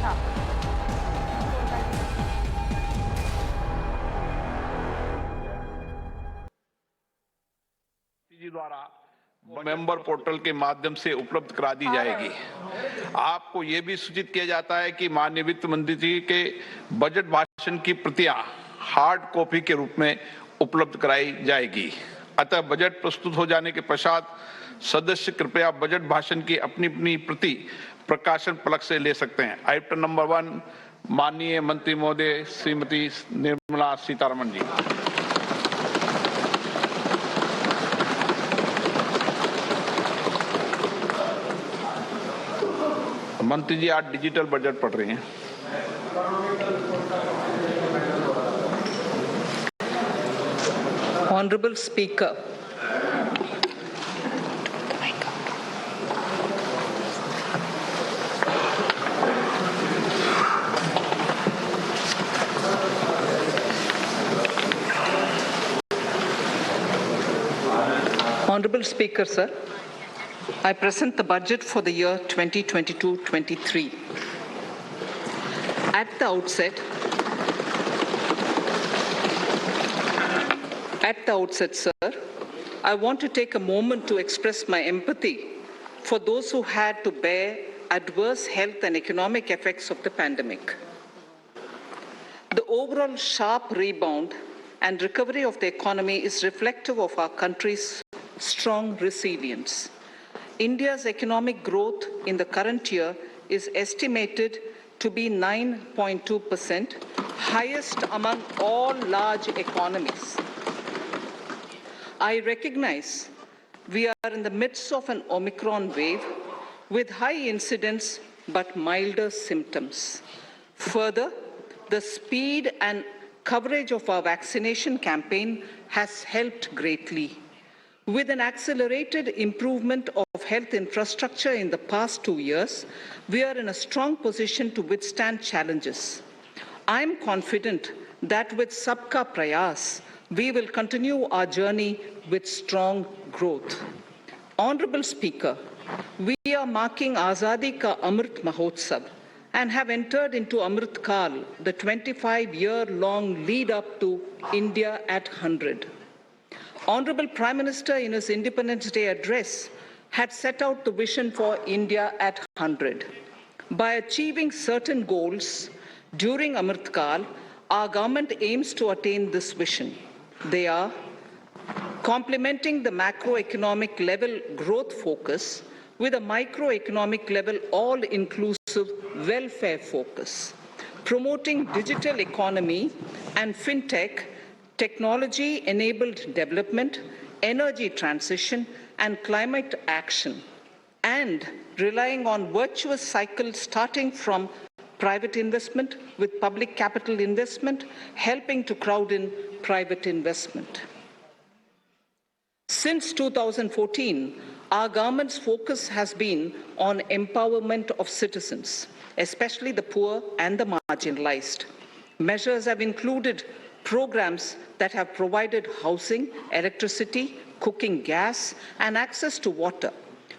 था। द्वारा member portal के माध्यम से उपलब्ध करा दी जाएगी। आपको ये भी सूचित किया जाता है कि माननीय वित्त मंत्री जी के बजट भाषण की प्रतियां हार्ड कॉपी के रूप में उपलब्ध कराई जाएगी। अतः बजट प्रस्तुत हो जाने के पश्चात सदस्य कृपया बजट भाषण की अपनी अपनी प्रति प्रकाशन फलक से ले सकते हैं। आइटम नंबर 1, माननीय मंत्री महोदय श्रीमती निर्मला सीतारमण जी। मंत्री जी आज डिजिटल बजट पढ़ रहे हैं। Honorable Speaker, Honorable Speaker, sir, I present the budget for the year 2022-23. At the outset, sir, I want to take a moment to express my empathy for those who had to bear adverse health and economic effects of the pandemic. The overall sharp rebound and recovery of the economy is reflective of our country's strong resilience. India's economic growth in the current year is estimated to be 9.2%, highest among all large economies. I recognize we are in the midst of an Omicron wave with high incidence but milder symptoms. Further, the speed and coverage of our vaccination campaign has helped greatly. With an accelerated improvement of health infrastructure in the past 2 years, we are in a strong position to withstand challenges. I am confident that with Sabka Prayas, we will continue our journey with strong growth. Honorable Speaker, we are marking Azadi Ka Amrit Mahotsav and have entered into Amrit Kal, the 25-year-long lead up to India at 100. Honorable Prime Minister, in his Independence Day address, had set out the vision for India at 100. By achieving certain goals during Amrit Kal, our government aims to attain this vision. They are complementing the macroeconomic level growth focus with a microeconomic level all-inclusive welfare focus, promoting digital economy and fintech, technology-enabled development, energy transition, and climate action, and relying on virtuous cycles starting from private investment with public capital investment, helping to crowd in private investment. Since 2014, our government's focus has been on empowerment of citizens, especially the poor and the marginalized. Measures have included programs that have provided housing, electricity, cooking gas, and access to water.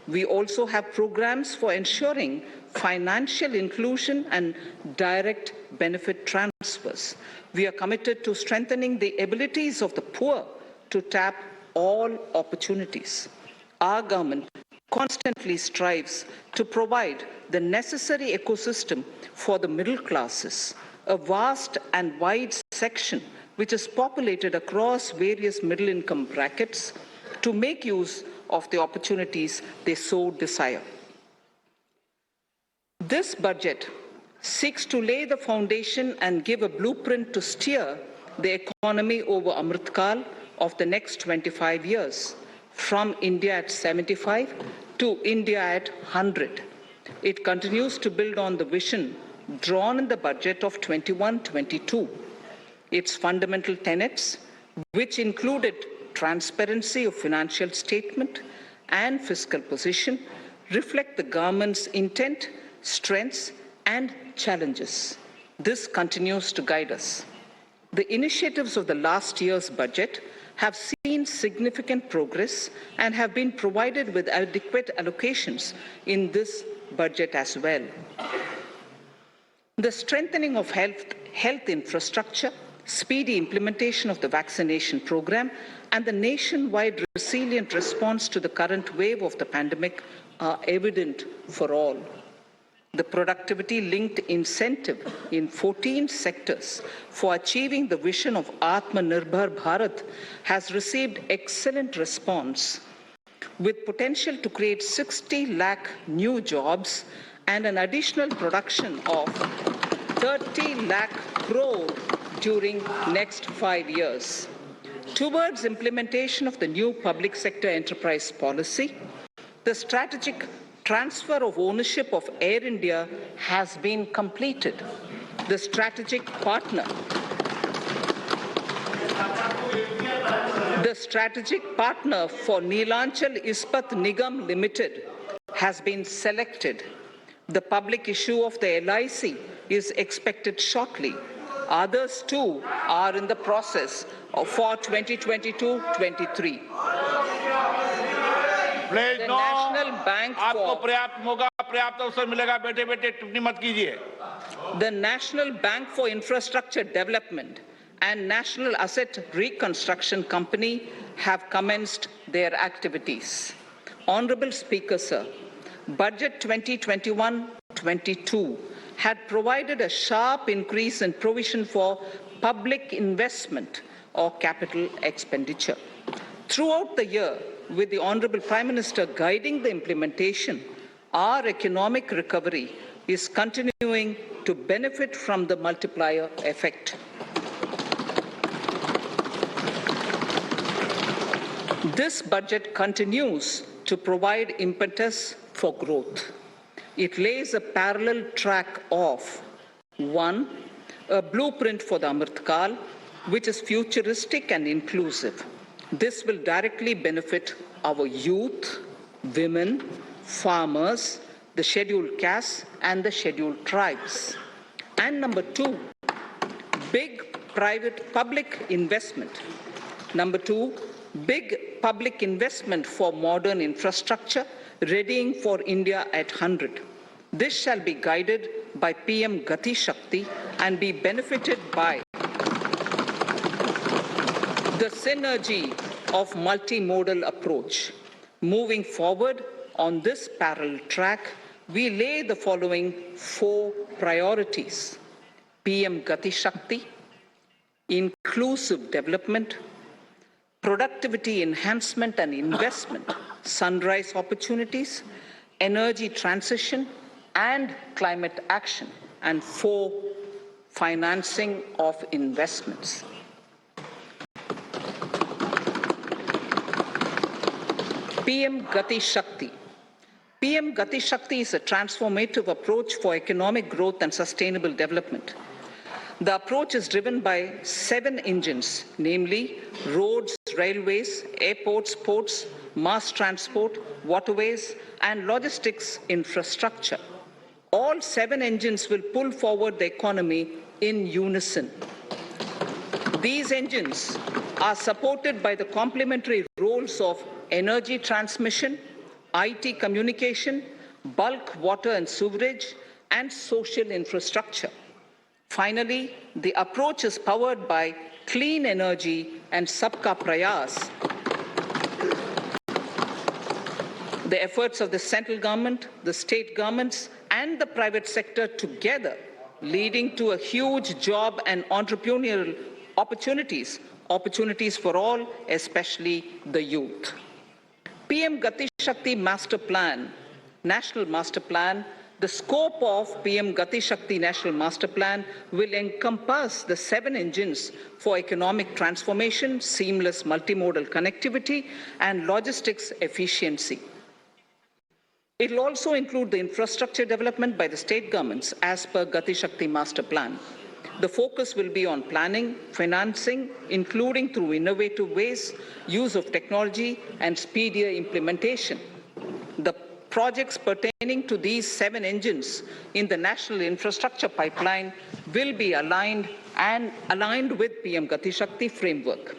We also have programs for ensuring financial inclusion and direct benefit transfers. We are committed to strengthening the abilities of the poor to tap all opportunities. Our government constantly strives to provide the necessary ecosystem for the middle classes, a vast and wide section which is populated across various middle-income brackets, to make use of the opportunities they so desire. This budget seeks to lay the foundation and give a blueprint to steer the economy over Amrit Kal of the next 25 years, from India at 75 to India at 100. It continues to build on the vision drawn in the budget of 21-22. Its fundamental tenets, which included transparency of financial statement and fiscal position, reflect the government's intent, strengths, and challenges. This continues to guide us. The initiatives of the last year's budget have seen significant progress and have been provided with adequate allocations in this budget as well. The strengthening of health infrastructure, speedy implementation of the vaccination program, and the nationwide resilient response to the current wave of the pandemic are evident for all. The productivity-linked incentive in 14 sectors for achieving the vision of Atmanirbhar Bharat has received excellent response, with potential to create 60 lakh new jobs and an additional production of 30 lakh crore during next 5 years. Towards implementation of the new public sector enterprise policy, the strategic transfer of ownership of Air India has been completed. The strategic partner for Neelachal Ispat Nigam Limited has been selected. The public issue of the LIC is expected shortly. Others too are in the process for 2022-23. Please The no, National Bank आपको for पर्याप्त मौका, पर्याप्त अवसर मिलेगा, बैठे बैठे टिप्पणी मत कीजिए। the National Bank for Infrastructure Development and National Asset Reconstruction Company have commenced their activities. Honorable Speaker, sir, Budget 2021-22 had provided a sharp increase in provision for public investment or capital expenditure. Throughout the year, with the Honorable Prime Minister guiding the implementation, our economic recovery is continuing to benefit from the multiplier effect. This budget continues to provide impetus for growth. It lays a parallel track of 1. A blueprint for the Amrit Kal, which is futuristic and inclusive. This will directly benefit our youth, women, farmers, the scheduled castes, and the scheduled tribes. And number 2, big private public investment. Number 2, big public investment for modern infrastructure, readying for India at 100. This shall be guided by PM Gati Shakti and be benefited by the synergy of multimodal approach. Moving forward on this parallel track, we lay the following 4 priorities: PM Gati Shakti, inclusive development, productivity enhancement and investment, sunrise opportunities, energy transition, and climate action, and 4, financing of investments. PM Gati Shakti. PM Gati Shakti is a transformative approach for economic growth and sustainable development. The approach is driven by 7 engines, namely roads, railways, airports, ports, mass transport, waterways, and logistics infrastructure. All 7 engines will pull forward the economy in unison. These engines are supported by the complementary roles of energy transmission, IT communication, bulk water and sewerage, and social infrastructure. Finally, the approach is powered by clean energy and Sabka Prayas. The efforts of the central government, the state governments, and the private sector together, leading to a huge job and entrepreneurial opportunities for all, especially the youth. PM Gati Shakti Master Plan, National Master Plan. The scope of PM Gati Shakti National Master Plan will encompass the 7 engines for economic transformation, seamless multimodal connectivity, and logistics efficiency. It will also include the infrastructure development by the state governments as per Gati Shakti Master Plan. The focus will be on planning, financing, including through innovative ways, use of technology, and speedier implementation. The projects pertaining to these 7 engines in the national infrastructure pipeline will be aligned with PM Gati Shakti framework.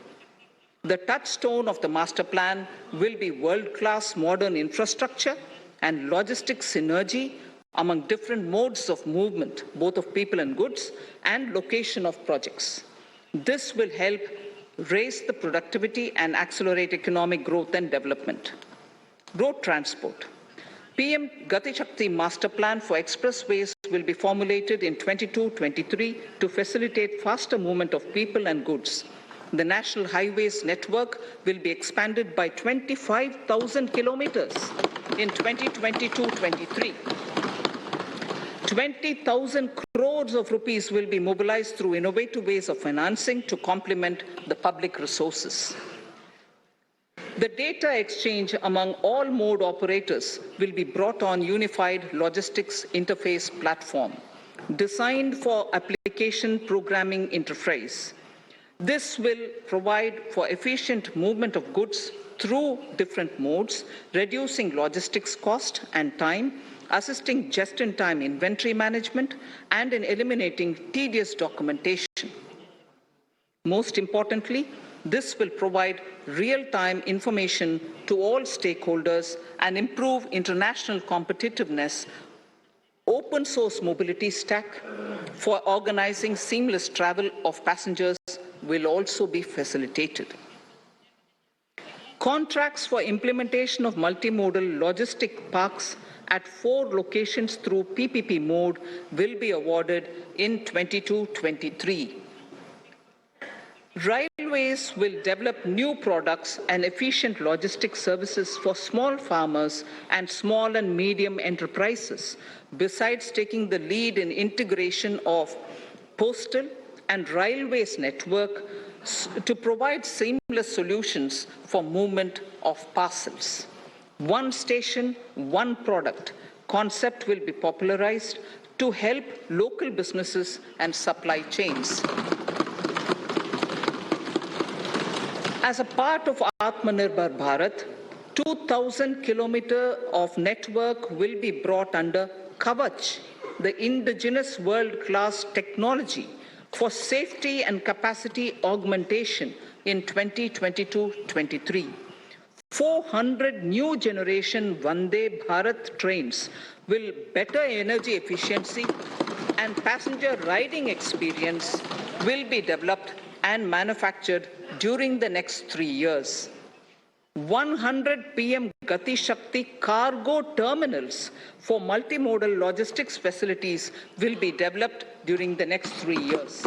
The touchstone of the master plan will be world-class modern infrastructure and logistics synergy among different modes of movement, both of people and goods, and location of projects. This will help raise the productivity and accelerate economic growth and development. Road transport. PM Gati Shakti Master Plan for expressways will be formulated in 22-23 to facilitate faster movement of people and goods. The National Highways network will be expanded by 25,000 kilometers in 2022-23. 20,000 crores of rupees will be mobilized through innovative ways of financing to complement the public resources. The data exchange among all mode operators will be brought on unified logistics interface platform designed for application programming interface. This will provide for efficient movement of goods through different modes, reducing logistics cost and time, assisting just-in-time inventory management, and in eliminating tedious documentation. Most importantly, this will provide real-time information to all stakeholders and improve international competitiveness. Open source mobility stack for organizing seamless travel of passengers will also be facilitated. Contracts for implementation of multimodal logistic parks at 4 locations through PPP mode will be awarded in 22-23. Railways will develop new products and efficient logistics services for small farmers and small and medium enterprises, besides taking the lead in integration of postal and railways network to provide seamless solutions for movement of parcels. One station, one product concept will be popularized to help local businesses and supply chains. As a part of Atmanirbhar Bharat, 2,000 kilometers of network will be brought under Kavach, the indigenous world-class technology for safety and capacity augmentation in 2022-23. 400 new generation Vande Bharat trains will better energy efficiency and passenger riding experience will be developed and manufactured during the next 3 years. 100 PM Gati Shakti cargo terminals for multimodal logistics facilities will be developed during the next 3 years.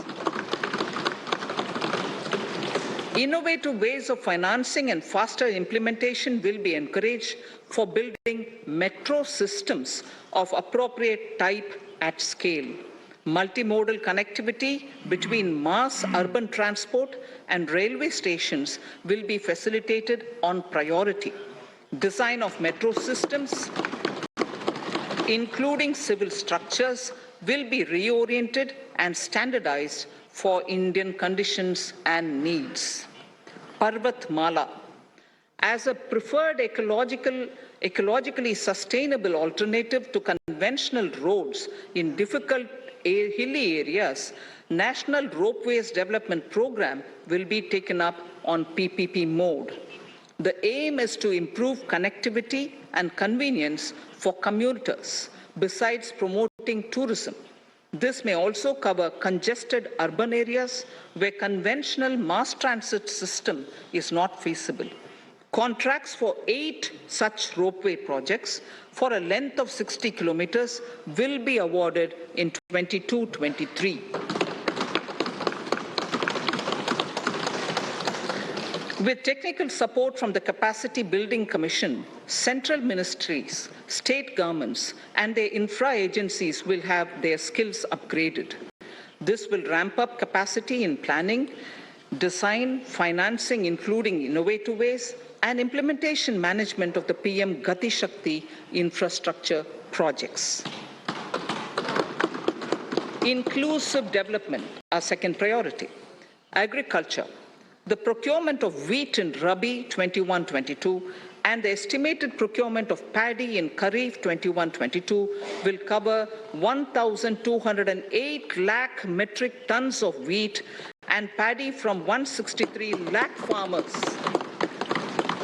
Innovative ways of financing and faster implementation will be encouraged for building metro systems of appropriate type at scale. Multimodal connectivity between mass urban transport and railway stations will be facilitated on priority. Design of metro systems, including civil structures, will be reoriented and standardized for Indian conditions and needs. Parvat Mala. As a preferred ecologically sustainable alternative to conventional roads in difficult hilly areas, National Ropeways Development Program will be taken up on PPP mode. The aim is to improve connectivity and convenience for commuters, besides promoting tourism. This may also cover congested urban areas where conventional mass transit system is not feasible. Contracts for 8 such ropeway projects for a length of 60 kilometers will be awarded in 22-23. With technical support from the Capacity Building Commission, central ministries, state governments, and their infra agencies will have their skills upgraded. This will ramp up capacity in planning, design, financing, including innovative ways, and implementation management of the PM Gati Shakti infrastructure projects. Inclusive development, our second priority. Agriculture. The procurement of wheat in Rabi 21-22 and the estimated procurement of paddy in Kharif 21-22 will cover 1,208 lakh metric tons of wheat and paddy from 163 lakh farmers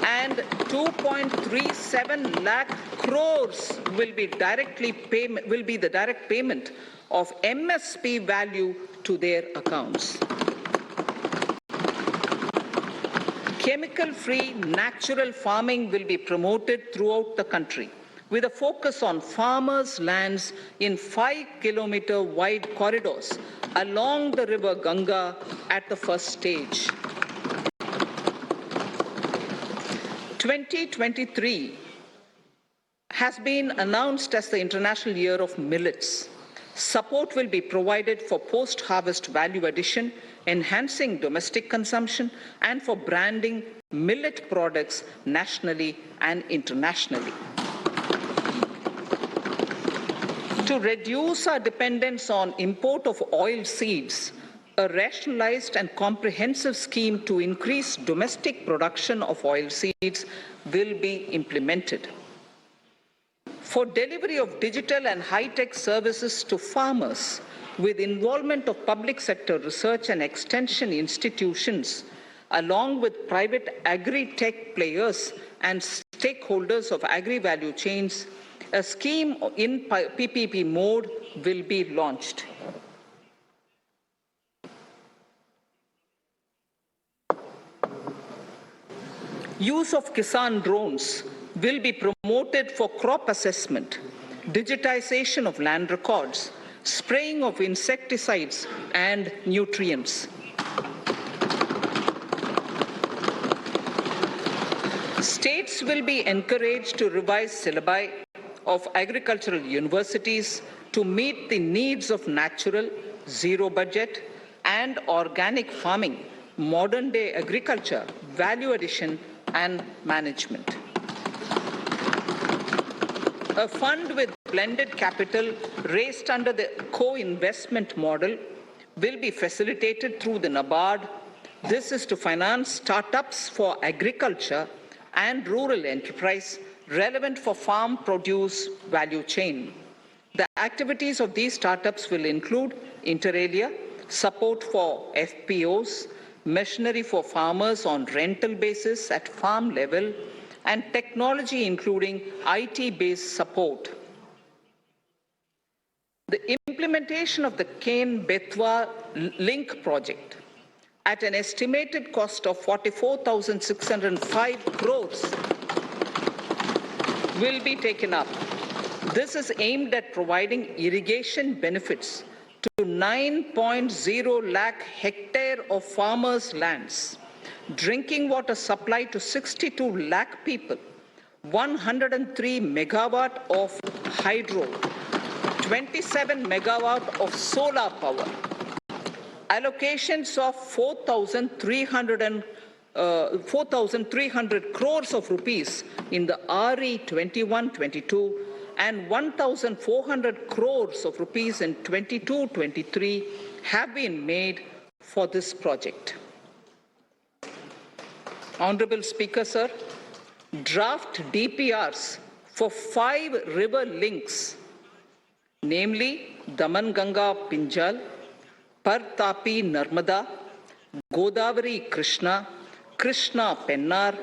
and 2.37 lakh crores will be the direct payment of MSP value to their accounts. Chemical-free natural farming will be promoted throughout the country, with a focus on farmers' lands in 5-kilometer wide corridors along the river Ganga at the first stage. 2023 has been announced as the International Year of Millets. Support will be provided for post-harvest value addition, enhancing domestic consumption, and for branding millet products nationally and internationally. To reduce our dependence on import of oil seeds, a rationalized and comprehensive scheme to increase domestic production of oil seeds will be implemented. For delivery of digital and high-tech services to farmers, with involvement of public sector research and extension institutions, along with private agri-tech players and stakeholders of agri-value chains, a scheme in PPP mode will be launched. Use of Kisan drones will be promoted for crop assessment, digitization of land records, spraying of insecticides and nutrients. States will be encouraged to revise syllabi of agricultural universities to meet the needs of natural, zero budget, and organic farming, modern day agriculture, value addition, and management. A fund with blended capital raised under the co-investment model will be facilitated through the NABARD. This is to finance startups for agriculture and rural enterprise relevant for farm produce value chain. The activities of these startups will include inter alia, support for FPOs, machinery for farmers on rental basis at farm level, and technology including IT-based support. The implementation of the Ken-Betwa link project at an estimated cost of 44,605 crores will be taken up. This is aimed at providing irrigation benefits to 9.0 lakh hectare of farmers' lands, drinking water supply to 62 lakh people, 103 megawatt of hydro, 27 megawatt of solar power, allocations of 4,300 crores of rupees in the RE 21-22 and 1,400 crores of rupees in 22-23 have been made for this project. Honorable Speaker, sir, draft DPRs for 5 river links, namely Daman-Ganga Pinjal, Par-Tapi Narmada, Godavari Krishna, Krishna Pennar,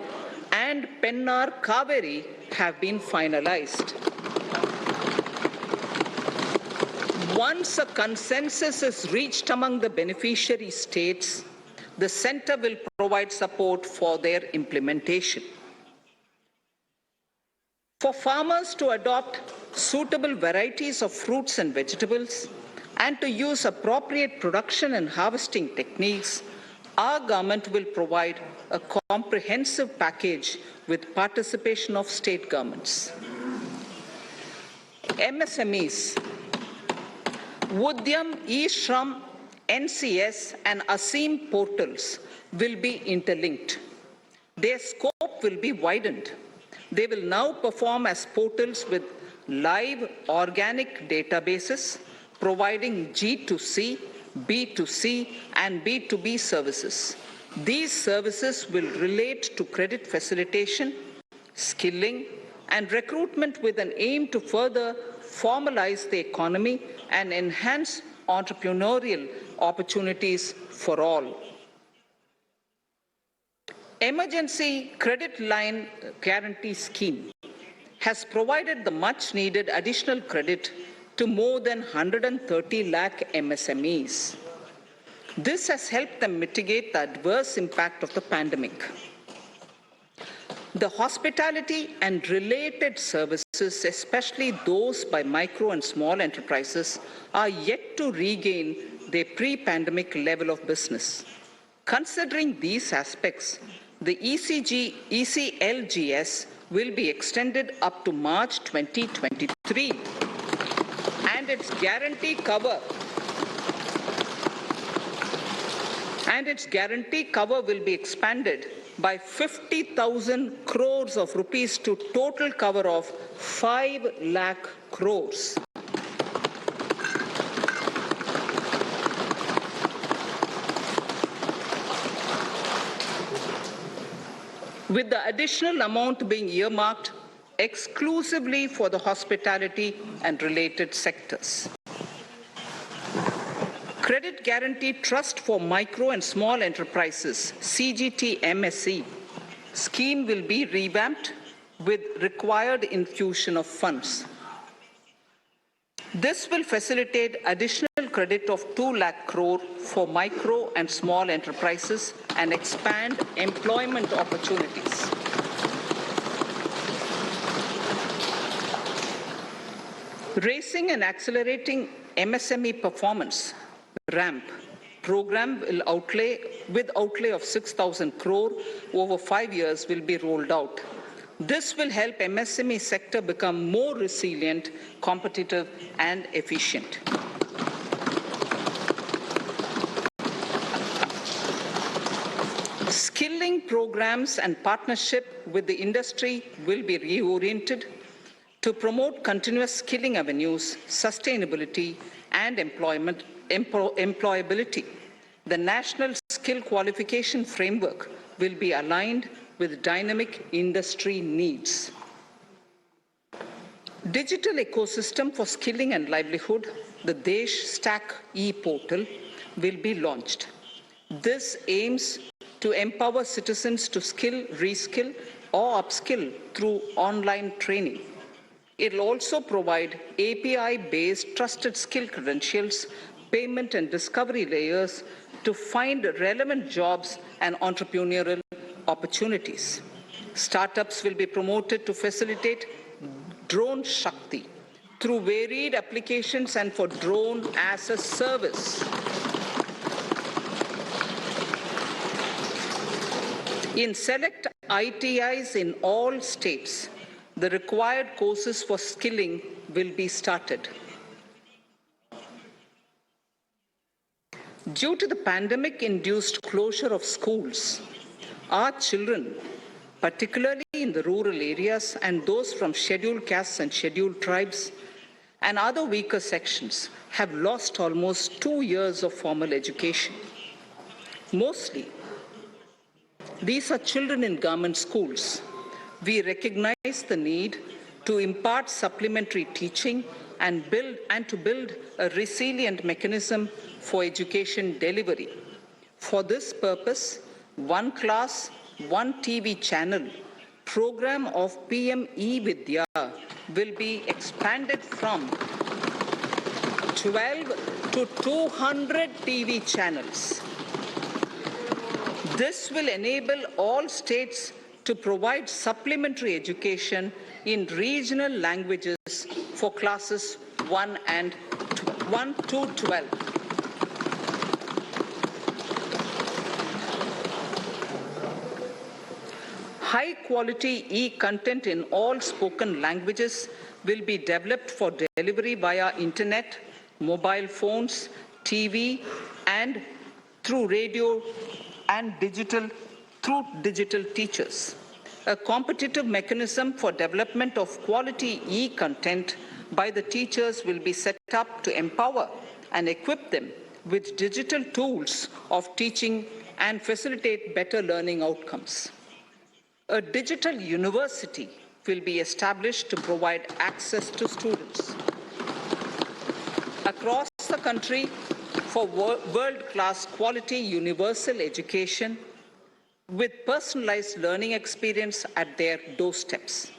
and Pennar Kaveri have been finalized. Once a consensus is reached among the beneficiary states, the Centre will provide support for their implementation. For farmers to adopt suitable varieties of fruits and vegetables and to use appropriate production and harvesting techniques, our government will provide a comprehensive package with participation of state governments. MSMEs, Udyam, eShram, NCS and ASEEM portals will be interlinked. Their scope will be widened. They will now perform as portals with live organic databases, providing G2C, B2C, and B2B services. These services will relate to credit facilitation, skilling, and recruitment with an aim to further formalize the economy and enhance entrepreneurial opportunities for all. Emergency Credit Line Guarantee Scheme has provided the much-needed additional credit to more than 130 lakh MSMEs. This has helped them mitigate the adverse impact of the pandemic. The hospitality and related services, especially those by micro and small enterprises, are yet to regain their pre-pandemic level of business. Considering these aspects, the ECLGS will be extended up to March 2023, and its guarantee cover will be expanded by 50,000 crores of rupees to total cover of 5 lakh crores. With the additional amount being earmarked exclusively for the hospitality and related sectors. Credit Guarantee Trust for Micro and Small Enterprises, CGT-MSE, scheme will be revamped with required infusion of funds. This will facilitate additional credit of 2 lakh crore for micro and small enterprises and expand employment opportunities. Raising and accelerating MSME performance, RAMP program will outlay of 6,000 crore over 5 years will be rolled out. This will help MSME sector become more resilient, competitive, and efficient. Skilling programs and partnership with the industry will be reoriented to promote continuous skilling avenues, sustainability, and employability. The National Skill Qualification Framework will be aligned with dynamic industry needs. Digital ecosystem for skilling and livelihood, the Desh Stack e-portal, will be launched. This aims to empower citizens to skill, reskill, or upskill through online training. It will also provide API-based trusted skill credentials, payment and discovery layers to find relevant jobs and entrepreneurial opportunities. Startups will be promoted to facilitate Drone Shakti through varied applications and for drone as a service. In select ITIs in all states, the required courses for skilling will be started. Due to the pandemic-induced closure of schools, our children, particularly in the rural areas and those from scheduled castes and scheduled tribes and other weaker sections, have lost almost 2 years of formal education. Mostly, these are children in government schools. We recognize the need to impart supplementary teaching and to build a resilient mechanism for education delivery. For this purpose, One Class, One TV channel program of PM E-Vidya will be expanded from 12 to 200 TV channels. This will enable all states to provide supplementary education in regional languages for classes 1 to 12. High-quality e-content in all spoken languages will be developed for delivery via internet, mobile phones, TV, and through radio and digital teachers. A competitive mechanism for development of quality e-content by the teachers will be set up to empower and equip them with digital tools of teaching and facilitate better learning outcomes. A digital university will be established to provide access to students across the country for world-class quality universal education with personalized learning experience at their doorsteps.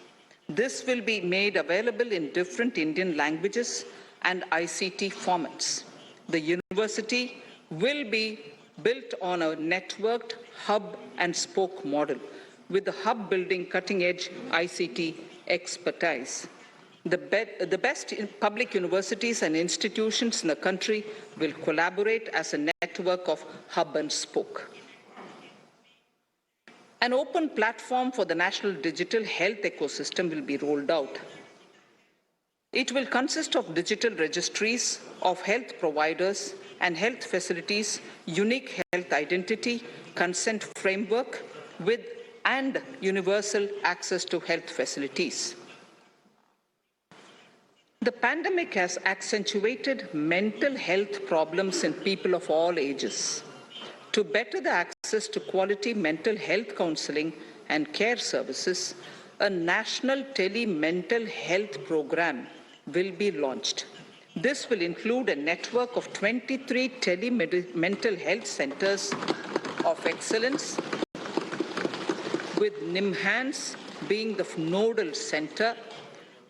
This will be made available in different Indian languages and ICT formats. The university will be built on a networked hub and spoke model, with the hub building cutting-edge ICT expertise. The best public universities and institutions in the country will collaborate as a network of hub and spoke. An open platform for the national digital health ecosystem will be rolled out. It will consist of digital registries of health providers and health facilities, unique health identity, consent framework, and universal access to health facilities. The pandemic has accentuated mental health problems in people of all ages. To better the access to quality mental health counseling and care services, a national tele-mental health program will be launched. This will include a network of 23 tele-mental health centers of excellence, with NIMHANS being the nodal center,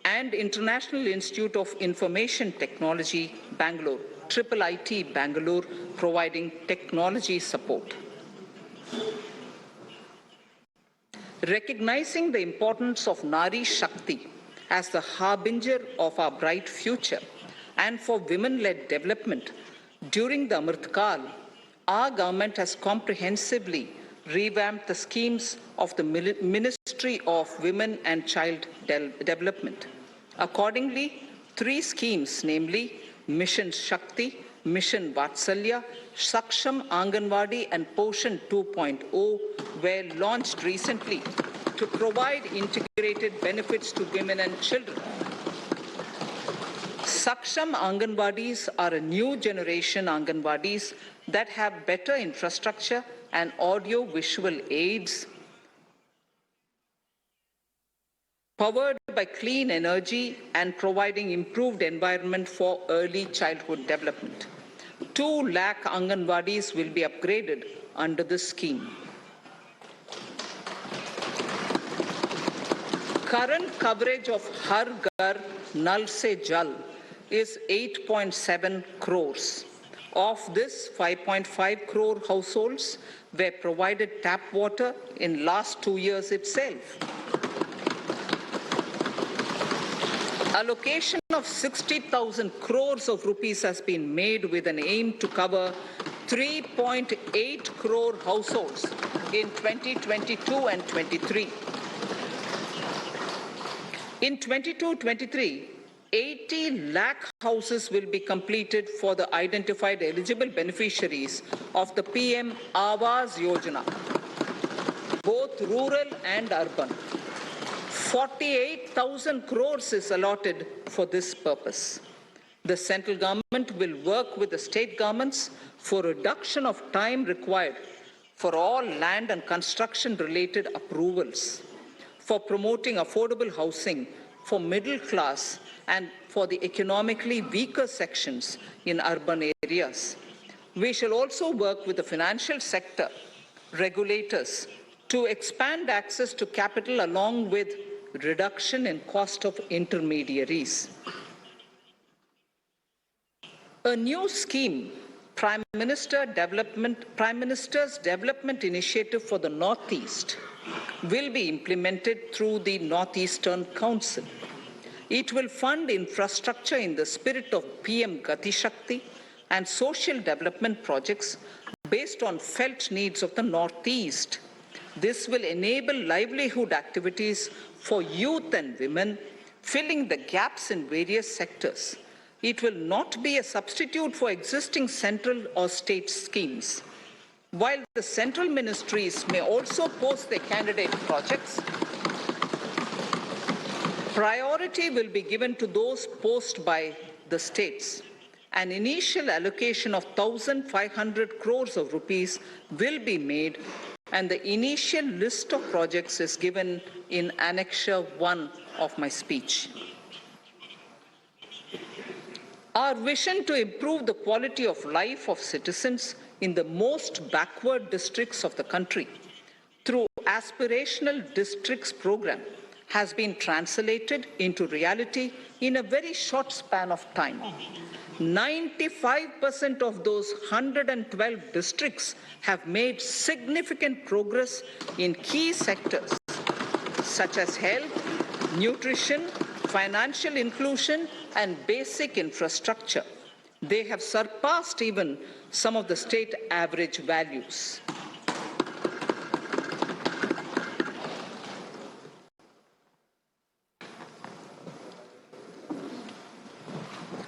and International Institute of Information Technology, Bangalore, IIIT Bangalore, providing technology support. Recognizing the importance of Nari Shakti as the harbinger of our bright future and for women-led development, during the Amrit Kal, our government has comprehensively revamped the schemes of the Ministry of Women and Child Development. Accordingly, 3 schemes, namely Mission Shakti, Mission Vatsalya, Saksham Anganwadi and Poshan 2.0 were launched recently to provide integrated benefits to women and children. Saksham Anganwadis are a new generation Anganwadis that have better infrastructure and audio-visual aids, powered by clean energy and providing improved environment for early childhood development. 2 lakh Anganwadis will be upgraded under this scheme. Current coverage of Har Ghar Nal Se Jal is 8.7 crores. Of this, 5.5 crore households were provided tap water in last 2 years itself. Allocation of 60,000 crores of rupees has been made with an aim to cover 3.8 crore households in 2022 and 23. In 22-23, 80 lakh houses will be completed for the identified eligible beneficiaries of the PM Awas Yojana, both rural and urban. 48,000 crores is allotted for this purpose. The central government will work with the state governments for reduction of time required for all land and construction-related approvals, for promoting affordable housing for middle class and for the economically weaker sections in urban areas. We shall also work with the financial sector, regulators, to expand access to capital along with reduction in cost of intermediaries. A new scheme, Prime Minister's Development Initiative for the Northeast, will be implemented through the Northeastern Council. It will fund infrastructure in the spirit of PM Gati Shakti and social development projects based on felt needs of the Northeast. This will enable livelihood activities for youth and women, filling the gaps in various sectors. It will not be a substitute for existing central or state schemes. While the central ministries may also post their candidate projects, priority will be given to those posted by the states. An initial allocation of 1,500 crores of rupees will be made, and the initial list of projects is given in Annexure 1 of my speech. Our vision to improve the quality of life of citizens in the most backward districts of the country through aspirational districts program has been translated into reality in a very short span of time. 95% of those 112 districts have made significant progress in key sectors such as health, nutrition, financial inclusion, and basic infrastructure. They have surpassed even some of the state average values.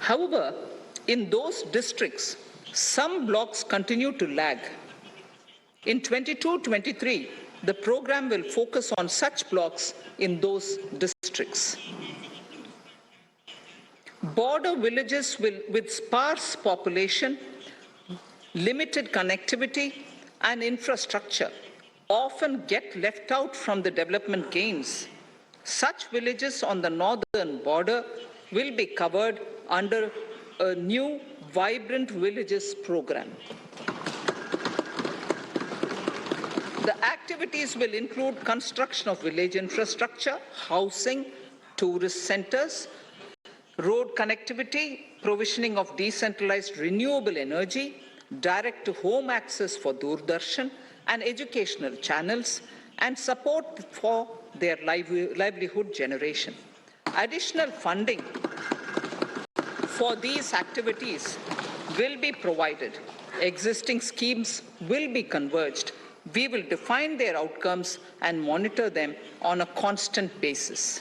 However, in those districts, some blocks continue to lag. In 22-23, the program will focus on such blocks in those districts. Border villages with sparse population, limited connectivity, and infrastructure often get left out from the development gains. Such villages on the northern border will be covered under a new Vibrant Villages program. The activities will include construction of village infrastructure, housing, tourist centers, road connectivity, provisioning of decentralized renewable energy, direct-to-home access for Doordarshan and educational channels, and support for their livelihood generation. Additional funding for these activities will be provided. Existing schemes will be converged. We will define their outcomes and monitor them on a constant basis.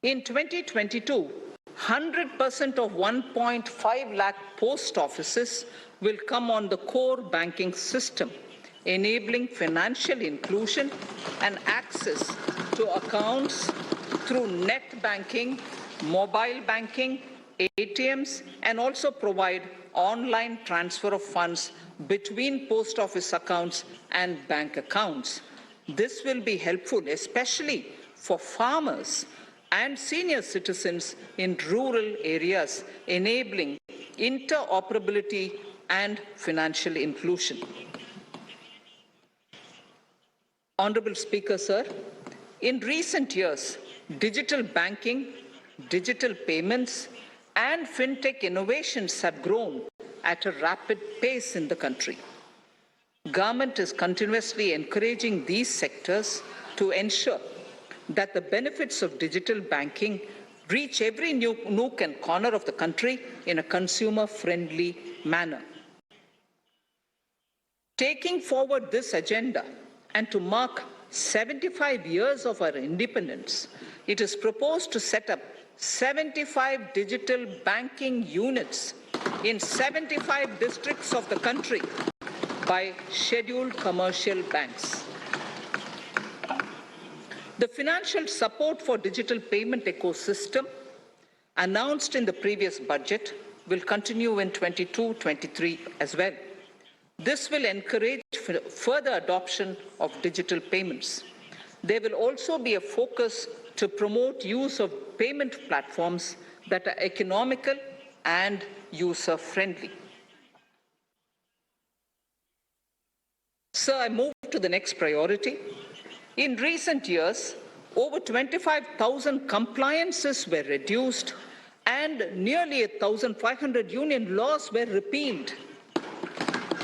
In 2022, 100% of 1.5 lakh post offices will come on the core banking system, enabling financial inclusion and access to accounts through net banking, mobile banking, ATMs, and also provide online transfer of funds between post office accounts and bank accounts. This will be helpful, especially for farmers and senior citizens in rural areas, enabling interoperability and financial inclusion. Honorable Speaker, sir, in recent years, digital banking, digital payments, and fintech innovations have grown at a rapid pace in the country. Government is continuously encouraging these sectors to ensure that the benefits of digital banking reach every nook and corner of the country in a consumer-friendly manner. Taking forward this agenda and to mark 75 years of our independence, it is proposed to set up 75 digital banking units in 75 districts of the country by scheduled commercial banks. The financial support for digital payment ecosystem announced in the previous budget will continue in 22-23 as well. This will encourage further adoption of digital payments. There will also be a focus to promote use of payment platforms that are economical and user-friendly. Sir, I move to the next priority. In recent years, over 25,000 compliances were reduced and nearly 1,500 union laws were repealed.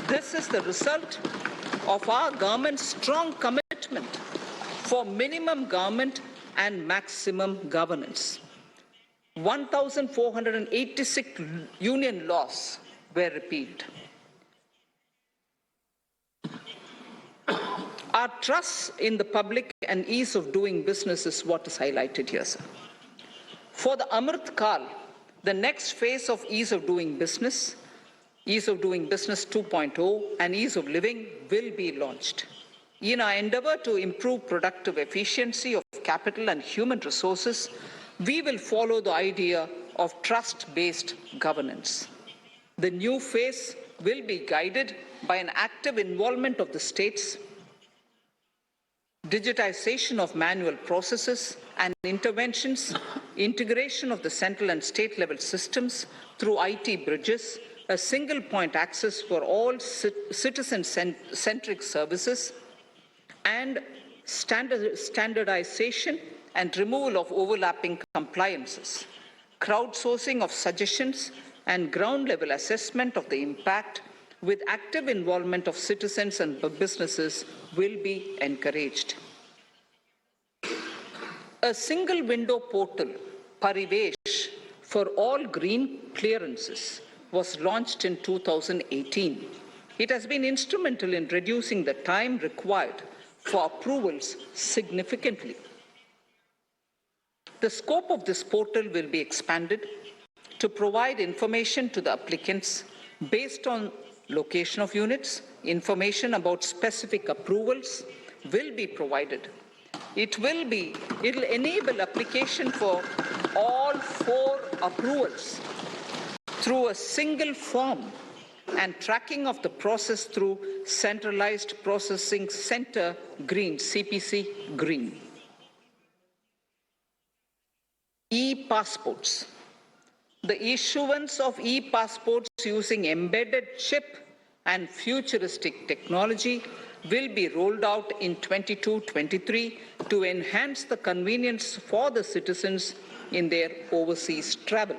This is the result of our government's strong commitment for minimum government and maximum governance. 1,486 union laws were repealed. Our trust in the public and ease of doing business is what is highlighted here, sir. For the Amrit Kal, the next phase of ease of doing business 2.0 and ease of living will be launched. In our endeavor to improve productive efficiency of capital and human resources, we will follow the idea of trust-based governance. The new phase will be guided by an active involvement of the states, digitization of manual processes and interventions, integration of the central and state level systems through IT bridges, a single point access for all citizen-centric services, and standardization and removal of overlapping compliances, crowdsourcing of suggestions and ground-level assessment of the impact with active involvement of citizens and businesses will be encouraged. A single window portal, Parivesh, for all green clearances was launched in 2018. It has been instrumental in reducing the time required for approvals significantly. The scope of this portal will be expanded to provide information to the applicants based on location of units. Information about specific approvals will be provided. It will enable application for all 4 approvals through a single form and tracking of the process through Centralized Processing Center Green, CPC Green. E-passports. The issuance of e-passports using embedded chip and futuristic technology will be rolled out in 22-23 to enhance the convenience for the citizens in their overseas travel.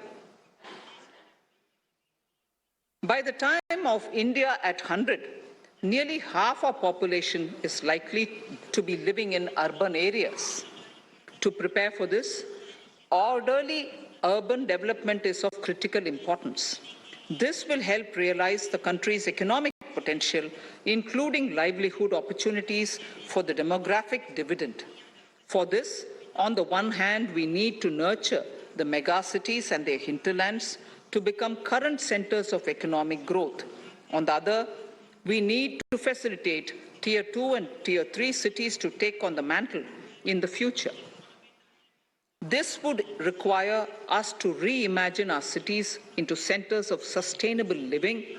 By the time of India at 100, nearly half our population is likely to be living in urban areas. To prepare for this, orderly urban development is of critical importance. This will help realize the country's economic potential, including livelihood opportunities for the demographic dividend. For this, on the one hand, we need to nurture the megacities and their hinterlands to become current centers of economic growth. On the other, we need to facilitate Tier 2 and Tier 3 cities to take on the mantle in the future. This would require us to reimagine our cities into centers of sustainable living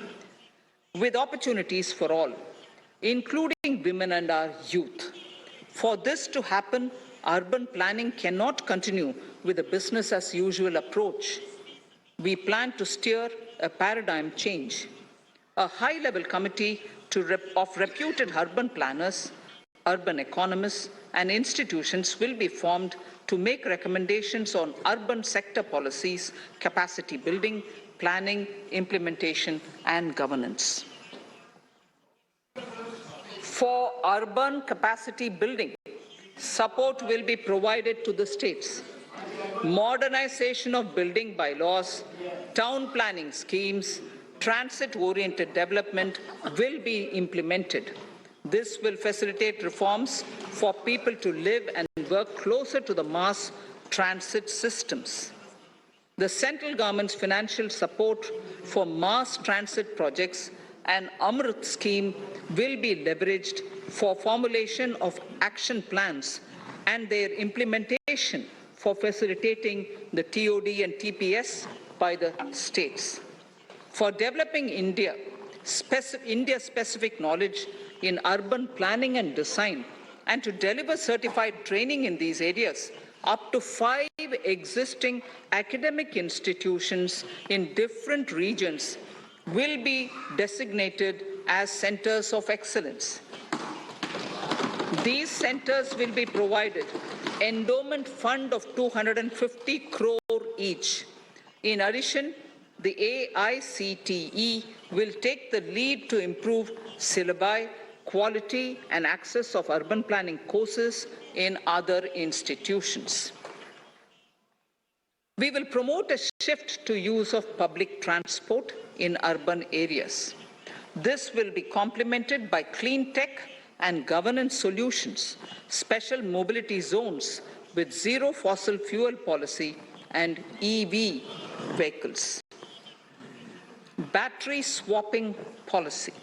with opportunities for all, including women and our youth. For this to happen, urban planning cannot continue with a business-as-usual approach. We plan to steer a paradigm change. A high-level committee of reputed urban planners, urban economists, and institutions will be formed to make recommendations on urban sector policies, capacity building, planning, implementation, and governance. For urban capacity building, support will be provided to the states. Modernization of building bylaws, town planning schemes, transit-oriented development will be implemented. This will facilitate reforms for people to live and work closer to the mass transit systems. The central government's financial support for mass transit projects and Amrit scheme will be leveraged for formulation of action plans and their implementation for facilitating the TOD and TPS by the states. For developing India-specific knowledge in urban planning and design, and to deliver certified training in these areas, up to 5 existing academic institutions in different regions will be designated as centers of excellence. These centers will be provided endowment fund of 250 crore each. In addition, the AICTE will take the lead to improve syllabi, quality and access of urban planning courses in other institutions. We will promote a shift to use of public transport in urban areas. This will be complemented by clean tech and governance solutions, special mobility zones with zero fossil fuel policy and EV vehicles. Battery swapping policy.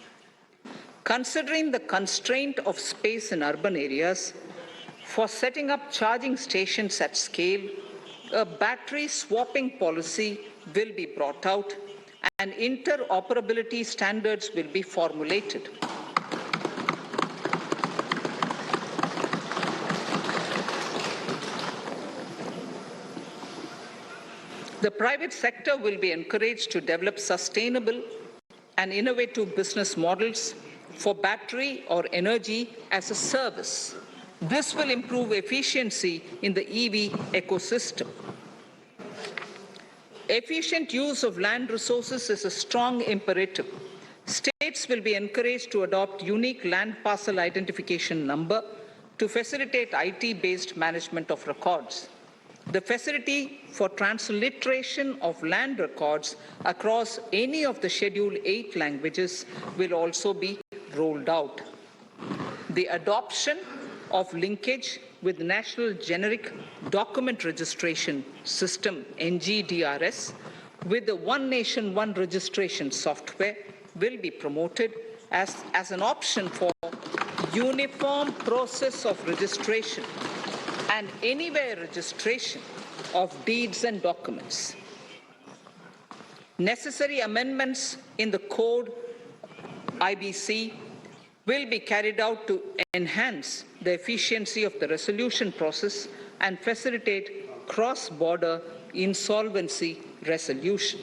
Considering the constraint of space in urban areas, for setting up charging stations at scale, a battery swapping policy will be brought out and interoperability standards will be formulated. The private sector will be encouraged to develop sustainable and innovative business models for battery or energy as a service This will improve efficiency in the EV ecosystem. Efficient use of land resources is a strong imperative. States will be encouraged to adopt unique land parcel identification number to facilitate IT-based management of records. The facility for transliteration of land records across any of the Schedule 8 languages will also be rolled out. The adoption of linkage with National Generic Document Registration System, NGDRS, with the One Nation, One Registration software will be promoted as an option for uniform process of registration and anywhere registration of deeds and documents. Necessary amendments in the code IBC will be carried out to enhance the efficiency of the resolution process and facilitate cross-border insolvency resolution.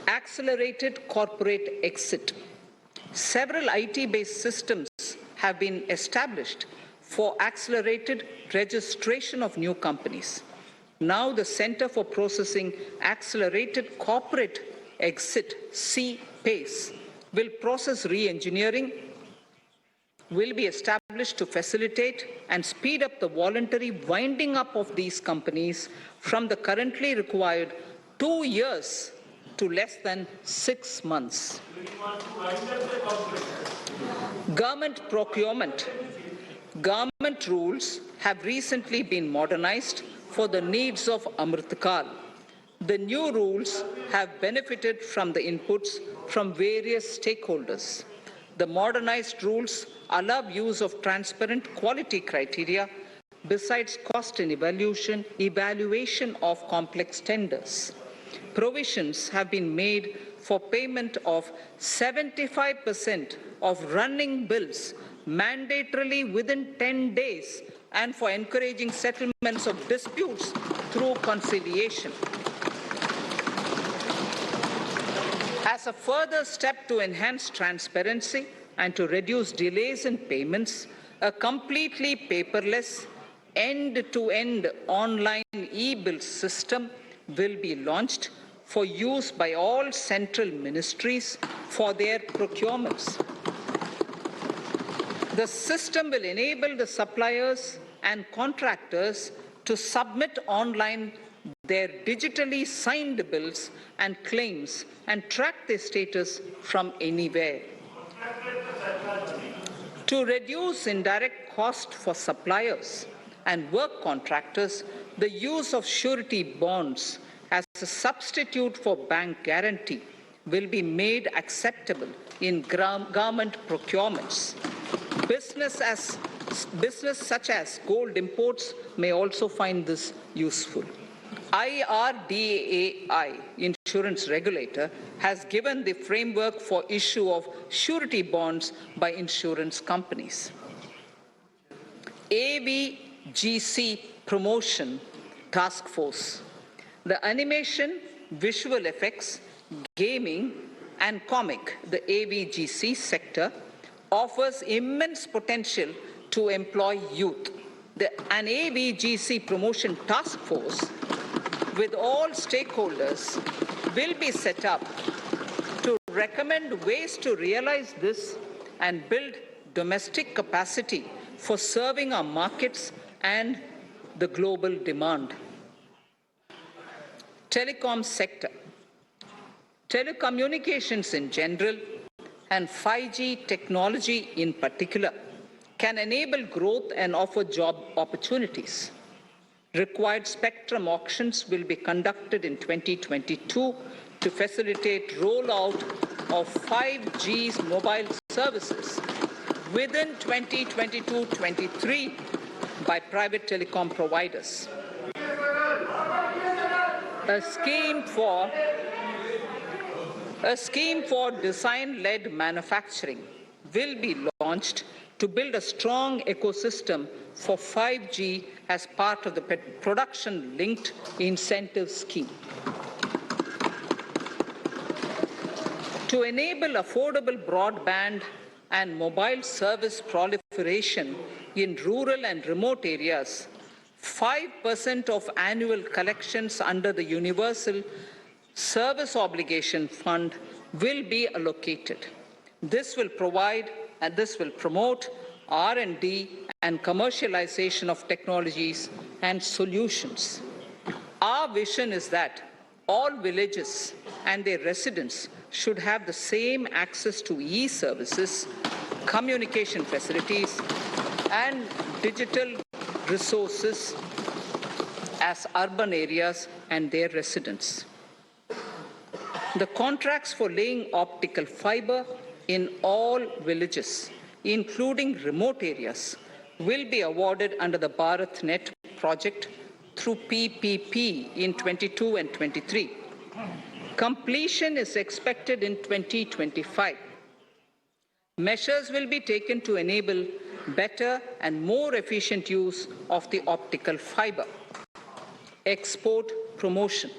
Accelerated corporate exit. Several IT-based systems have been established for accelerated registration of new companies. Now the Center for Processing Accelerated Corporate Exit, CPACE, will process re-engineering, will be established to facilitate and speed up the voluntary winding up of these companies from the currently required 2 years to less than 6 months. Government procurement. Government rules have recently been modernized for the needs of Amrit Kal. The new rules have benefited from the inputs from various stakeholders. The modernized rules allow use of transparent quality criteria besides cost and evaluation of complex tenders. Provisions have been made for payment of 75% of running bills mandatorily within 10 days and for encouraging settlements of disputes through conciliation. As a further step to enhance transparency and to reduce delays in payments, a completely paperless, end-to-end online e-bill system will be launched for use by all central ministries for their procurements. The system will enable the suppliers and contractors to submit online their digitally signed bills and claims and track their status from anywhere. To reduce indirect cost for suppliers and work contractors, the use of surety bonds as a substitute for bank guarantee will be made acceptable in government procurements. Business such as gold imports may also find this useful. IRDAI, insurance regulator, has given the framework for issue of surety bonds by insurance companies. AVGC Promotion Task Force. The animation, visual effects, gaming, and comic, the AVGC sector, offers immense potential to employ youth. An AVGC Promotion Task Force with all stakeholders will be set up to recommend ways to realize this and build domestic capacity for serving our markets and the global demand. Telecom sector. Telecommunications in general and 5G technology in particular can enable growth and offer job opportunities. Required spectrum auctions will be conducted in 2022 to facilitate rollout of 5G mobile services within 2022-23 by private telecom providers. A scheme for design-led manufacturing will be launched to build a strong ecosystem for 5G as part of the production-linked incentive scheme. To enable affordable broadband and mobile service proliferation in rural and remote areas, 5% of annual collections under the Universal Service Obligation Fund will be allocated. This will provide and this will promote R&D and commercialization of technologies and solutions. Our vision is that all villages and their residents should have the same access to e-services, communication facilities, and digital resources as urban areas and their residents. The contracts for laying optical fiber in all villages, including remote areas, will be awarded under the BharatNet project through PPP in 22 and 23. Completion is expected in 2025. Measures will be taken to enable better and more efficient use of the optical fiber. Export promotion.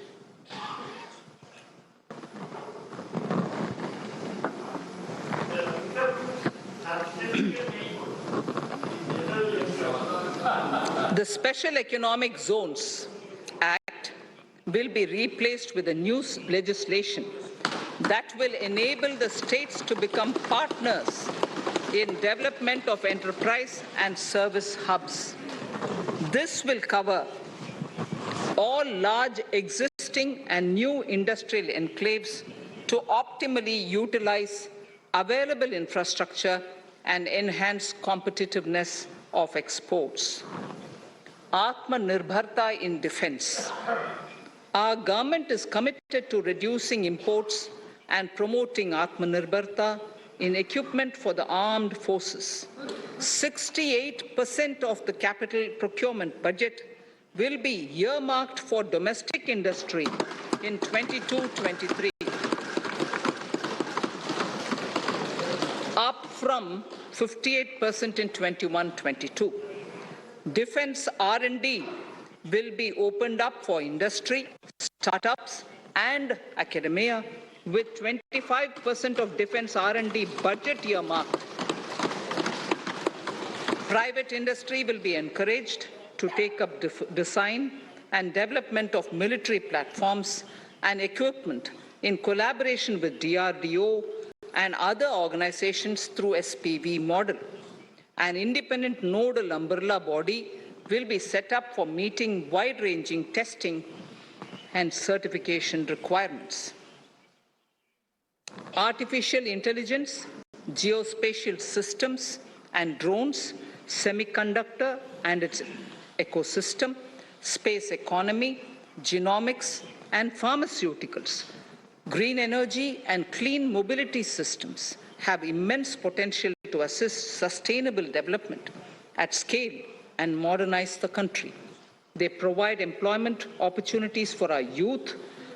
The Special Economic Zones Act will be replaced with a new legislation that will enable the states to become partners in development of enterprise and service hubs. This will cover all large existing and new industrial enclaves to optimally utilize available infrastructure and enhance competitiveness of exports. Atmanirbharta in defense. Our government is committed to reducing imports and promoting Atmanirbharta in equipment for the armed forces. 68% of the capital procurement budget will be earmarked for domestic industry in 22-23, up from 58% in 21-22. Defense R&D will be opened up for industry, startups, and academia, with 25% of defense R&D budget earmarked. Private industry will be encouraged to take up design and development of military platforms and equipment in collaboration with DRDO and other organizations through SPV model. An independent nodal umbrella body will be set up for meeting wide-ranging testing and certification requirements. Artificial intelligence, geospatial systems and drones, semiconductor and its ecosystem, space economy, genomics and pharmaceuticals, green energy and clean mobility systems have immense potential to assist sustainable development at scale and modernize the country. They provide employment opportunities for our youth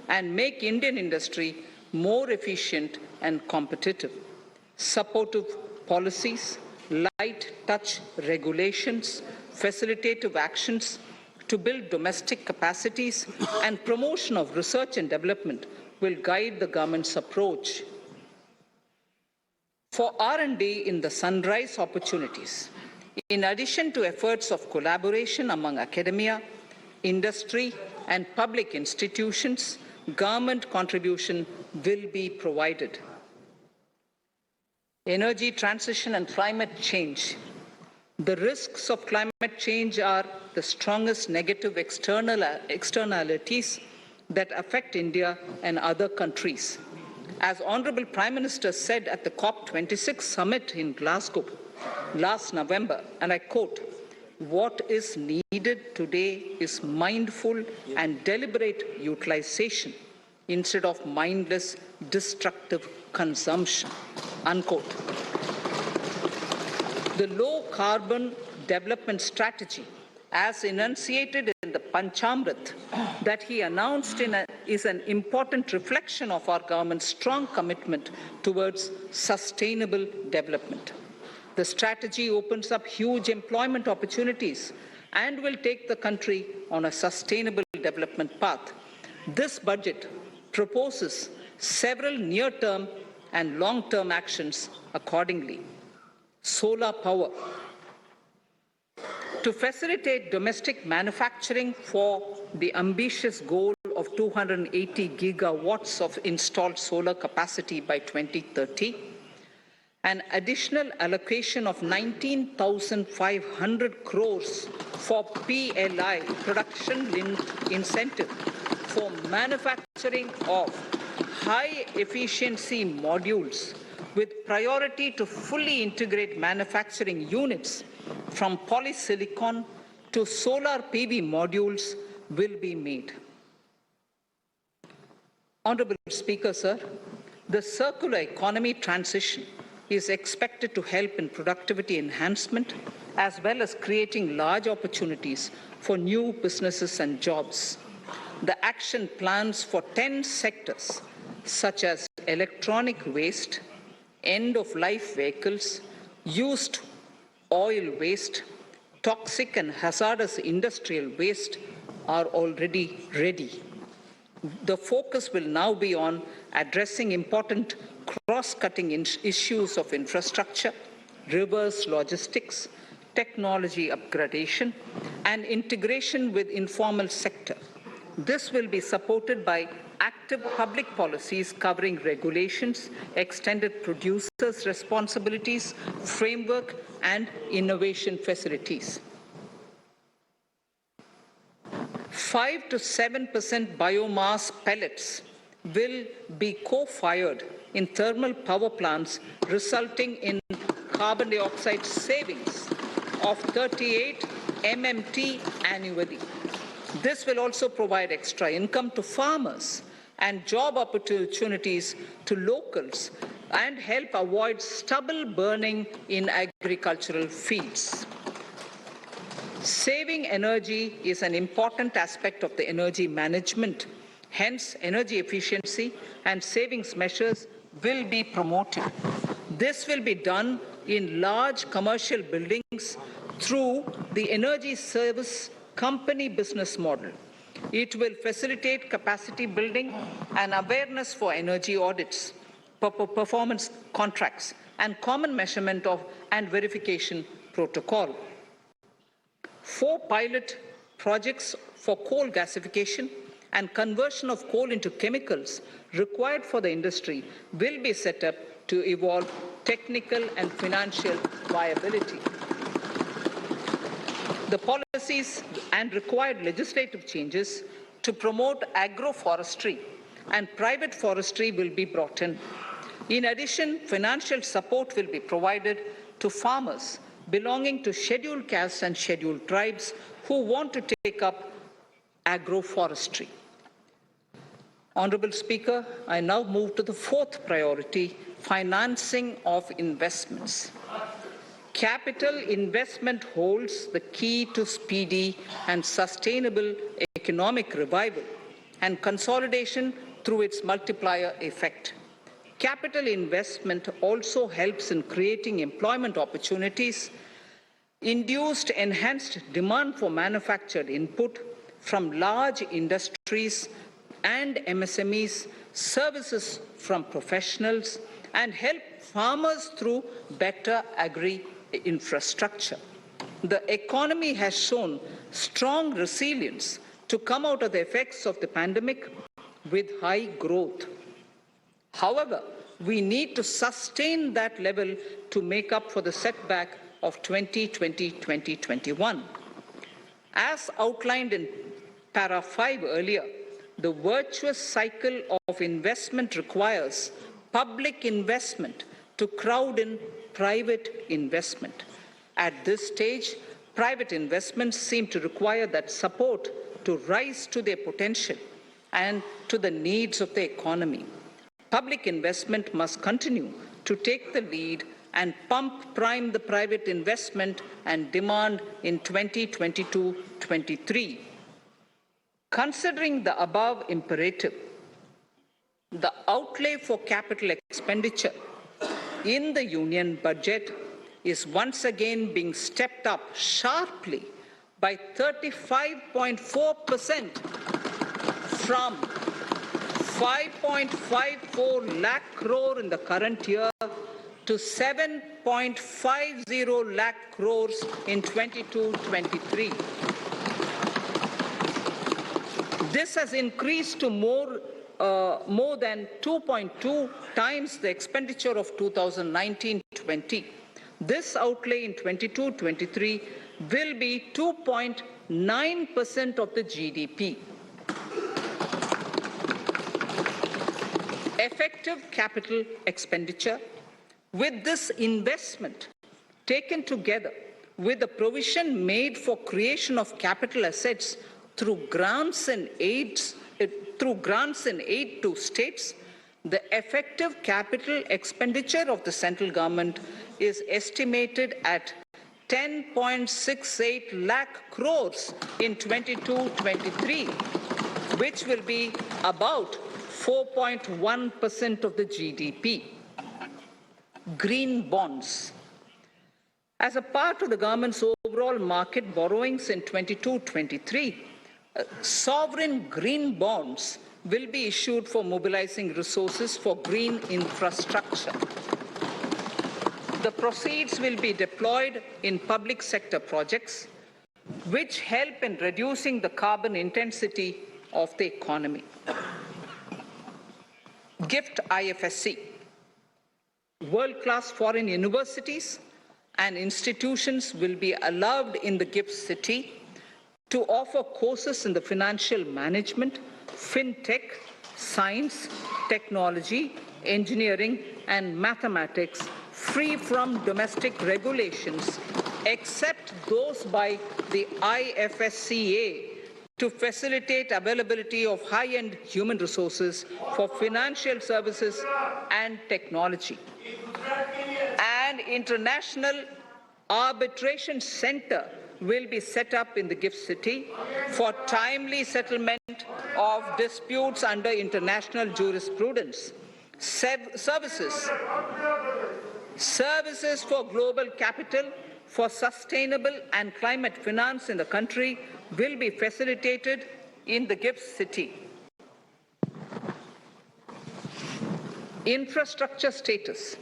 and make Indian industry more efficient and competitive. Supportive policies, light touch regulations, facilitative actions to build domestic capacities and promotion of research and development will guide the government's approach. For R&D in the sunrise opportunities, in addition to efforts of collaboration among academia, industry, and public institutions, government contribution will be provided. Energy transition and climate change. The risks of climate change are the strongest negative externalities that affect India and other countries. As Honorable Prime Minister said at the COP26 summit in Glasgow last November, and I quote, "What is needed today is mindful and deliberate utilization instead of mindless, destructive consumption," unquote. The low-carbon development strategy, as enunciated in the Panchamrit that he announced is an important reflection of our government's strong commitment towards sustainable development. The strategy opens up huge employment opportunities and will take the country on a sustainable development path. This budget proposes several near-term and long-term actions accordingly. solar power. To facilitate domestic manufacturing for the ambitious goal of 280 gigawatts of installed solar capacity by 2030, an additional allocation of 19,500 crores for PLI, production-linked incentive, for manufacturing of high-efficiency modules with priority to fully integrate manufacturing units from polysilicon to solar PV modules will be made. Honorable Speaker, sir, the circular economy transition is expected to help in productivity enhancement as well as creating large opportunities for new businesses and jobs. The action plans for 10 sectors such as electronic waste, end-of-life vehicles, used oil waste, toxic and hazardous industrial waste are already ready. The focus will now be on addressing important cross-cutting issues of infrastructure, reverse logistics, technology upgradation, and integration with informal sector. This will be supported by active public policies covering regulations, extended producers' responsibilities, framework, and innovation facilities. 5 to 7% biomass pellets will be co-fired in thermal power plants, resulting in carbon dioxide savings of 38 MMT annually. This will also provide extra income to farmers and job opportunities to locals and help avoid stubble burning in agricultural fields. Saving energy is an important aspect of the energy management. Hence, energy efficiency and savings measures will be promoted. This will be done in large commercial buildings through the energy service company business model. It will facilitate capacity building and awareness for energy audits, performance contracts, and common measurement of and verification protocol. 4 pilot projects for coal gasification and conversion of coal into chemicals required for the industry will be set up to evolve technical and financial viability. The policies and required legislative changes to promote agroforestry and private forestry will be brought in. In addition, financial support will be provided to farmers belonging to scheduled castes and scheduled tribes who want to take up agroforestry. Honorable Speaker, I now move to the 4th priority, financing of investments. Capital investment holds the key to speedy and sustainable economic revival and consolidation through its multiplier effect. Capital investment also helps in creating employment opportunities, induced enhanced demand for manufactured input from large industries and MSMEs, services from professionals, and help farmers through better agri-infrastructure. The economy has shown strong resilience to come out of the effects of the pandemic with high growth. However, we need to sustain that level to make up for the setback of 2020-2021. As outlined in para 5 earlier, the virtuous cycle of investment requires public investment to crowd in private investment. At this stage, private investments seem to require that support to rise to their potential and to the needs of the economy. Public investment must continue to take the lead and prime the private investment and demand in 2022-23. Considering the above imperative, the outlay for capital expenditure in the union budget is once again being stepped up sharply by 35.4% from 5.54 lakh crore in the current year to 7.50 lakh crores in 22-23. This has increased to more than 2.2 times the expenditure of 2019-20. This outlay in 22-23 will be 2.9% of the GDP. Effective capital expenditure. With this investment taken together with the provision made for creation of capital assets through grants and aid to states, the effective capital expenditure of the central government is estimated at 10.68 lakh crores in 22-23, which will be about 4.1% of the GDP. Green bonds. As a part of the government's overall market borrowings in 22-23, sovereign green bonds will be issued for mobilizing resources for green infrastructure. The proceeds will be deployed in public sector projects which help in reducing the carbon intensity of the economy. Gift IFSC. World-class foreign universities and institutions will be allowed in the gift city to offer courses in the financial management, fintech, science, technology, engineering, and mathematics free from domestic regulations, except those by the IFSCA, to facilitate availability of high-end human resources for financial services and technology. An international arbitration center will be set up in the gift city for timely settlement of disputes under international jurisprudence. Services for global capital for sustainable and climate finance in the country will be facilitated in the gift city. Infrastructure status.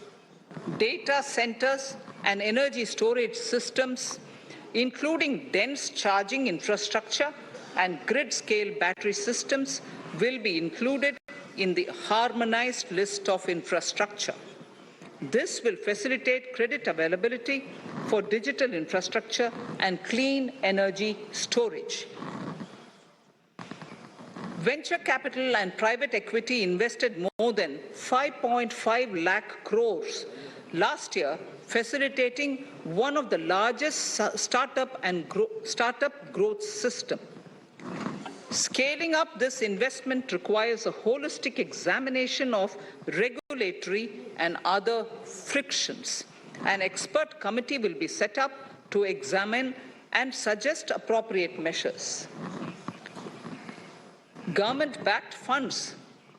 Data centers and energy storage systems, including dense charging infrastructure and grid-scale battery systems, will be included in the harmonized list of infrastructure. This will facilitate credit availability for digital infrastructure and clean energy storage. Venture capital and private equity invested more than 5.5 lakh crores last year, facilitating one of the largest startup growth system. Scaling up this investment requires a holistic examination of regulatory and other frictions. An expert committee will be set up to examine and suggest appropriate measures. Government-backed funds,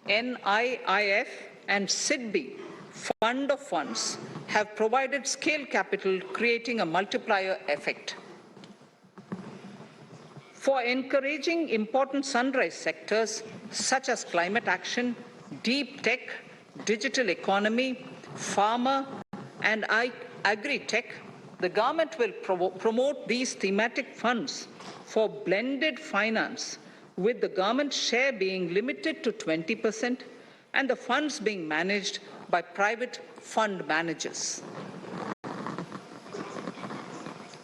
NIIF and SIDBI, Fund of Funds, have provided scale capital, creating a multiplier effect. For encouraging important sunrise sectors such as climate action, deep tech, digital economy, pharma, and agri-tech, the government will promote these thematic funds for blended finance, with the government share being limited to 20% and the funds being managed by private fund managers.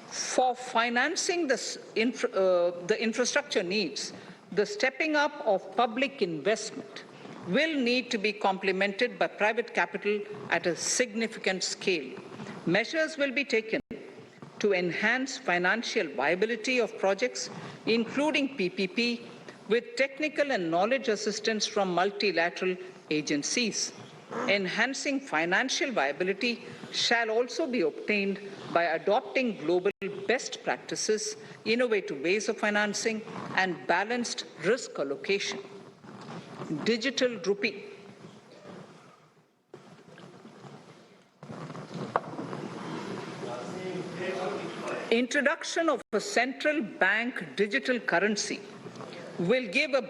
For financing the infrastructure needs, the stepping up of public investment will need to be complemented by private capital at a significant scale. Measures will be taken to enhance financial viability of projects, including PPP, with technical and knowledge assistance from multilateral agencies. Enhancing financial viability shall also be obtained by adopting global best practices, innovative ways of financing, and balanced risk allocation. Digital rupee. Introduction of a central bank digital currency will give a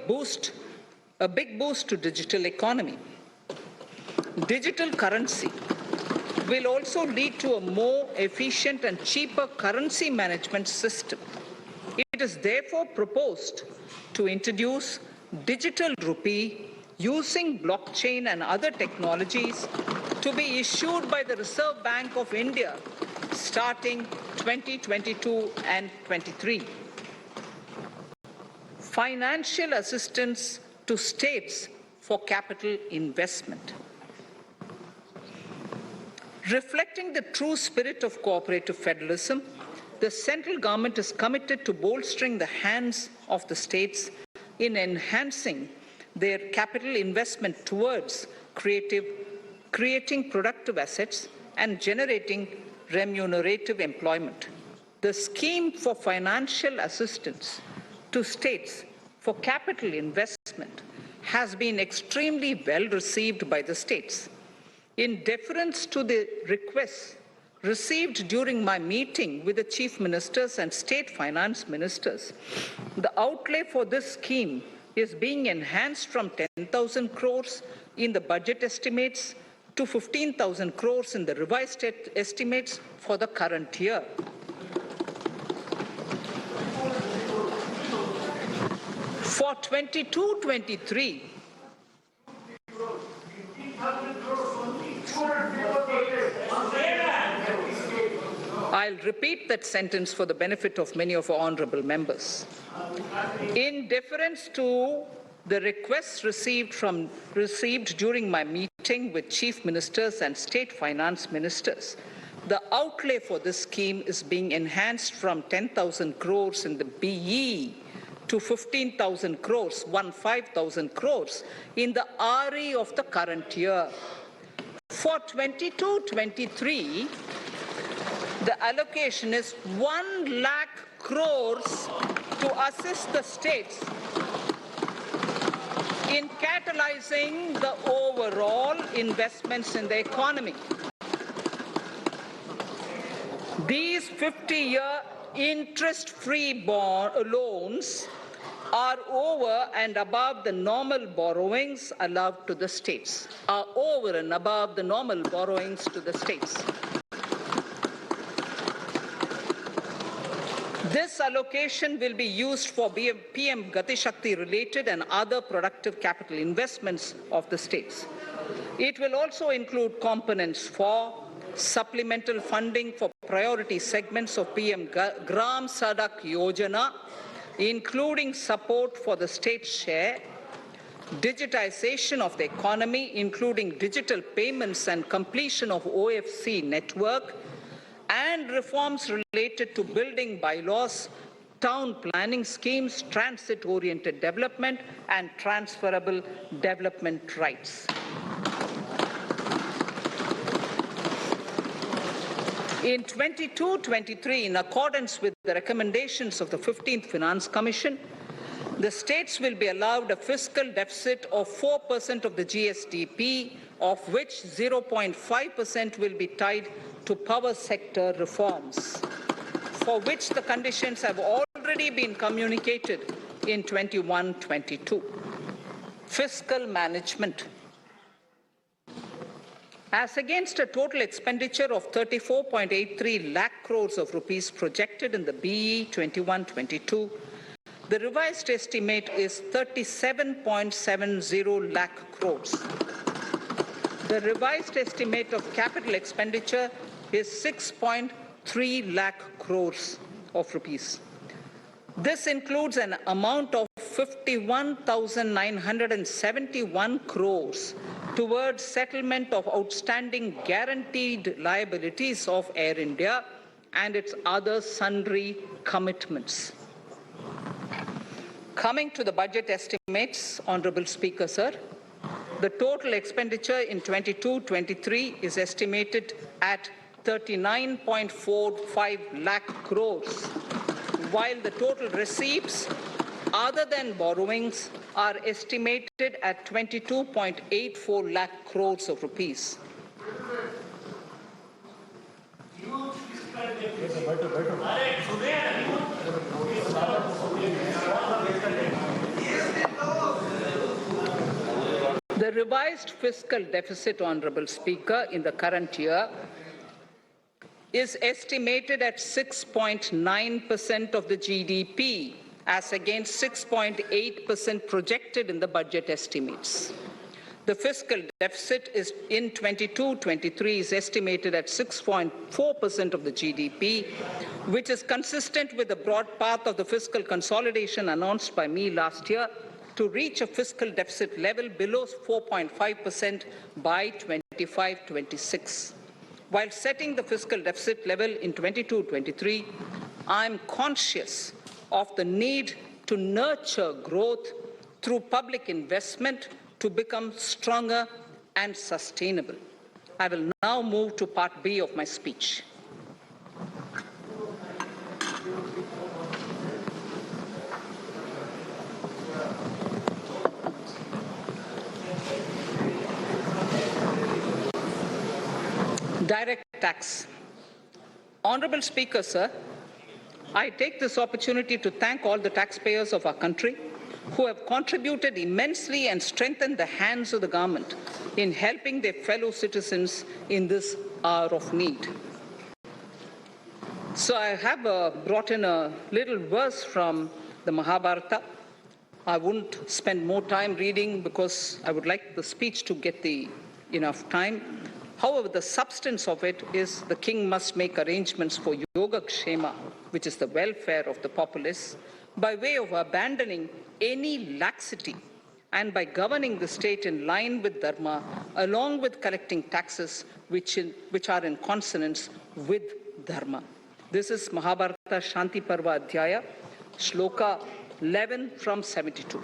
big boost to digital economy. Digital currency will also lead to a more efficient and cheaper currency management system. It is therefore proposed to introduce digital rupee using blockchain and other technologies to be issued by the Reserve Bank of India starting 2022 and 23. Financial assistance to states for capital investment. Reflecting the true spirit of cooperative federalism, the central government is committed to bolstering the hands of the states in enhancing their capital investment towards creating productive assets and generating remunerative employment. The scheme for financial assistance to states for capital investment has been extremely well received by the states. In deference to the requests received during my meeting with the chief ministers and state finance ministers, the outlay for this scheme is being enhanced from 10,000 crores in the budget estimates to 15,000 crores in the revised estimates for the current year. For 22-23, I'll repeat that sentence for the benefit of many of our honorable members. In deference to the requests received during my meeting with chief ministers and state finance ministers, the outlay for this scheme is being enhanced from 10,000 crores in the BE to 15,000 crores, 15,000 crores in the RE of the current year. For 22-23, the allocation is 1 lakh crores to assist the states in catalyzing the overall investments in the economy. These 50-year interest-free loans are over and above the normal borrowings allowed to the states, are over and above the normal borrowings to the states. This allocation will be used for PM Gati Shakti related and other productive capital investments of the states. It will also include components for supplemental funding for priority segments of PM Gram Sadak Yojana, including support for the state share, digitization of the economy, including digital payments and completion of OFC network, and reforms related to building bylaws, town planning schemes, transit-oriented development, and transferable development rights. In 22-23, in accordance with the recommendations of the 15th Finance Commission, the states will be allowed a fiscal deficit of 4% of the GSDP, of which 0.5% will be tied to power sector reforms, for which the conditions have already been communicated in 21-22. Fiscal management. As against a total expenditure of 34.83 lakh crores of rupees projected in the BE 21-22, the revised estimate is 37.70 lakh crores. The revised estimate of capital expenditure is 6.3 lakh crores of rupees. This includes an amount of 51,971 crores towards settlement of outstanding guaranteed liabilities of Air India and its other sundry commitments. Coming to the budget estimates, Honorable Speaker, sir, the total expenditure in 22-23 is estimated at 39.45 lakh crores, while the total receipts other than borrowings are estimated at 22.84 lakh crores of rupees. The revised fiscal deficit, Honorable Speaker, in the current year is estimated at 6.9% of the GDP, as against 6.8% projected in the budget estimates. The fiscal deficit in 22-23 is estimated at 6.4% of the GDP, which is consistent with the broad path of the fiscal consolidation announced by me last year to reach a fiscal deficit level below 4.5% by 25-26. While setting the fiscal deficit level in 22-23, I am conscious of the need to nurture growth through public investment to become stronger and sustainable. I will now move to part B of my speech. Direct tax. Honorable Speaker, sir, I take this opportunity to thank all the taxpayers of our country who have contributed immensely and strengthened the hands of the government in helping their fellow citizens in this hour of need. So I have brought in a little verse from the Mahabharata. I won't spend more time reading because I would like the speech to get enough time. However, the substance of it is the king must make arrangements for yoga kshema, which is the welfare of the populace, by way of abandoning any laxity and by governing the state in line with dharma, along with collecting taxes which are in consonance with dharma. This is Mahabharata Shanti Parva Adhyaya, Shloka 11 from 72.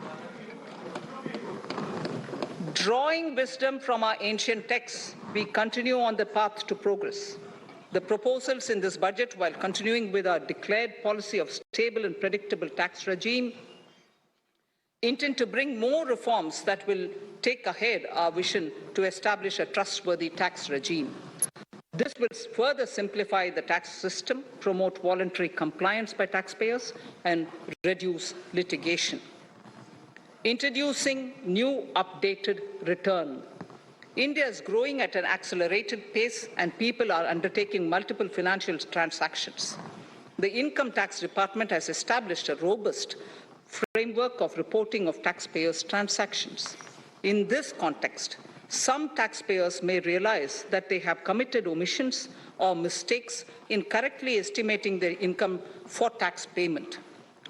Drawing wisdom from our ancient texts, we continue on the path to progress. The proposals in this budget, while continuing with our declared policy of stable and predictable tax regime, intend to bring more reforms that will take ahead our vision to establish a trustworthy tax regime. This will further simplify the tax system, promote voluntary compliance by taxpayers, and reduce litigation. Introducing new updated return. India is growing at an accelerated pace and people are undertaking multiple financial transactions. The Income Tax Department has established a robust framework of reporting of taxpayers' transactions. In this context, some taxpayers may realize that they have committed omissions or mistakes in correctly estimating their income for tax payment.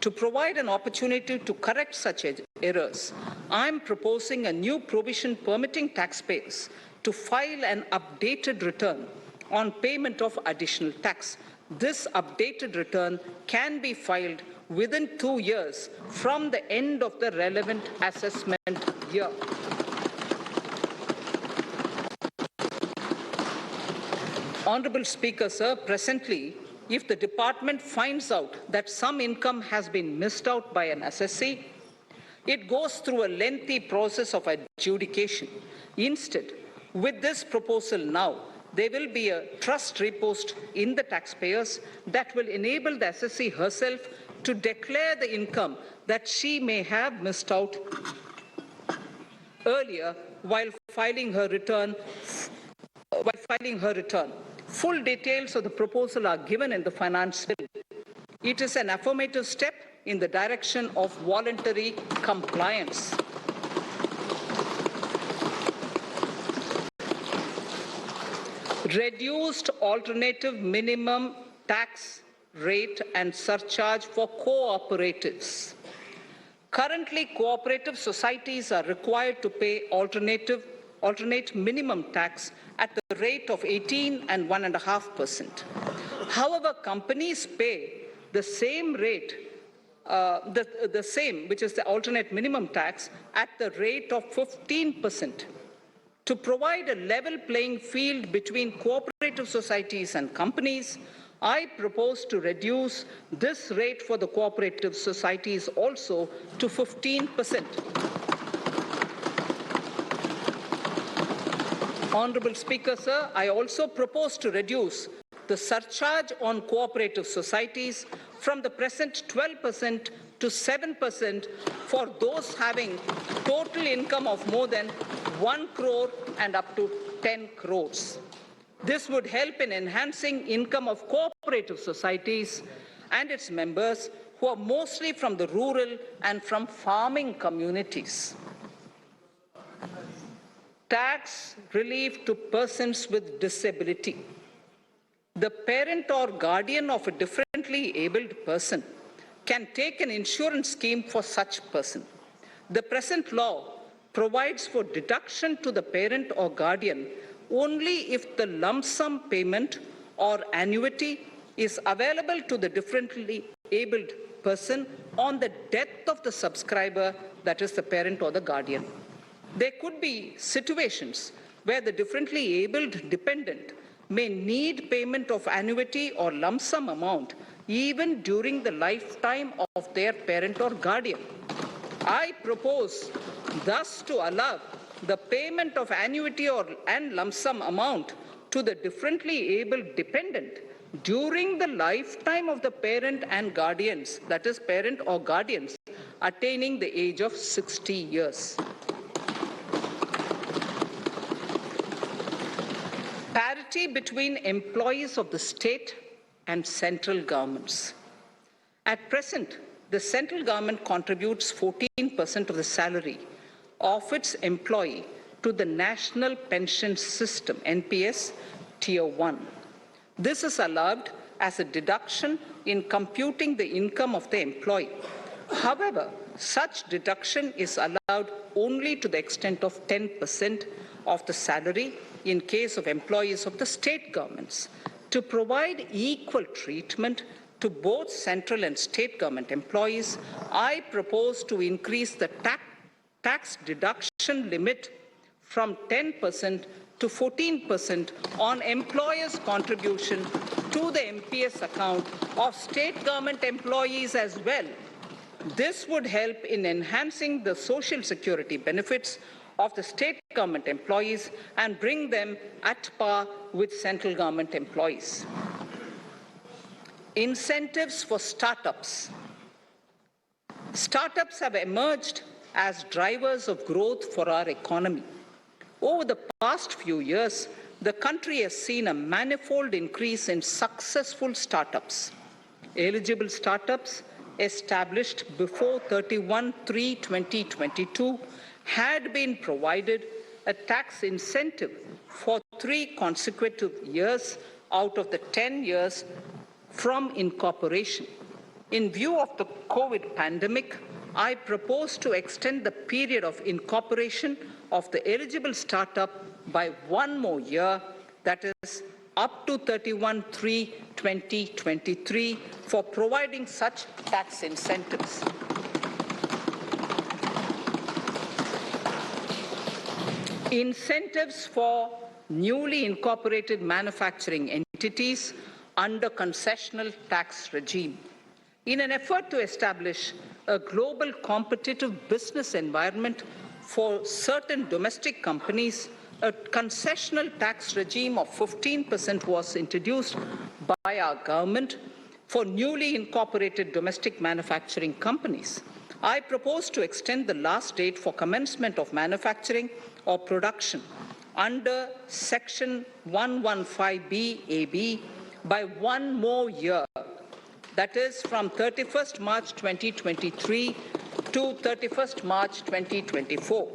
To provide an opportunity to correct such errors, I am proposing a new provision permitting taxpayers to file an updated return on payment of additional tax. This updated return can be filed within 2 years from the end of the relevant assessment year. Honorable Speaker, sir, presently, if the department finds out that some income has been missed out by an assessee, it goes through a lengthy process of adjudication. Instead, with this proposal now, there will be a trust repost in the taxpayers that will enable the assessee herself to declare the income that she may have missed out earlier while filing her return. Full details of the proposal are given in the finance bill. It is an affirmative step in the direction of voluntary compliance. Reduced alternative minimum tax rate and surcharge for cooperatives. Currently, cooperative societies are required to pay alternate minimum tax at the rate of 18 and 1.5%. However, companies pay the same rate, the same, which is the alternate minimum tax, at the rate of 15%. To provide a level playing field between cooperative societies and companies, I propose to reduce this rate for the cooperative societies also to 15%. Honorable Speaker, sir, I also propose to reduce the surcharge on cooperative societies from the present 12% to 7% for those having total income of more than 1 crore and up to 10 crores. This would help in enhancing income of cooperative societies and its members who are mostly from the rural and from farming communities. Tax relief to persons with disability. The parent or guardian of a differently abled person can take an insurance scheme for such person. The present law provides for deduction to the parent or guardian only if the lump sum payment or annuity is available to the differently abled person on the death of the subscriber, that is the parent or the guardian. There could be situations where the differently abled dependent may need payment of annuity or lump sum amount even during the lifetime of their parent or guardian. I propose thus to allow the payment of annuity and lump sum amount to the differently abled dependent during the lifetime of the parent and guardians, that is parent or guardians, attaining the age of 60 years. Parity between employees of the state and central governments. At present, the central government contributes 14% of the salary of its employee to the National Pension System, NPS, Tier 1. This is allowed as a deduction in computing the income of the employee. However, such deduction is allowed only to the extent of 10% of the salary in case of employees of the state governments. To provide equal treatment to both central and state government employees, I propose to increase the tax deduction limit from 10% to 14% on employers' contribution to the MPS account of state government employees as well. This would help in enhancing the social security benefits of the state government employees and bring them at par with central government employees. Incentives for startups. Startups have emerged as drivers of growth for our economy. Over the past few years, the country has seen a manifold increase in successful startups. Eligible startups established before 31/3/2022 had been provided a tax incentive for 3 consecutive years out of the 10 years from incorporation. In view of the COVID pandemic, I propose to extend the period of incorporation of the eligible startup by 1 more year, that is up to 31/3/2023, for providing such tax incentives. Incentives for newly incorporated manufacturing entities under concessional tax regime. In an effort to establish a global competitive business environment for certain domestic companies, a concessional tax regime of 15% was introduced by our government for newly incorporated domestic manufacturing companies. I propose to extend the last date for commencement of manufacturing or production under Section 115B(ab) by 1 more year, that is from 31st March 2023 to 31st March 2024.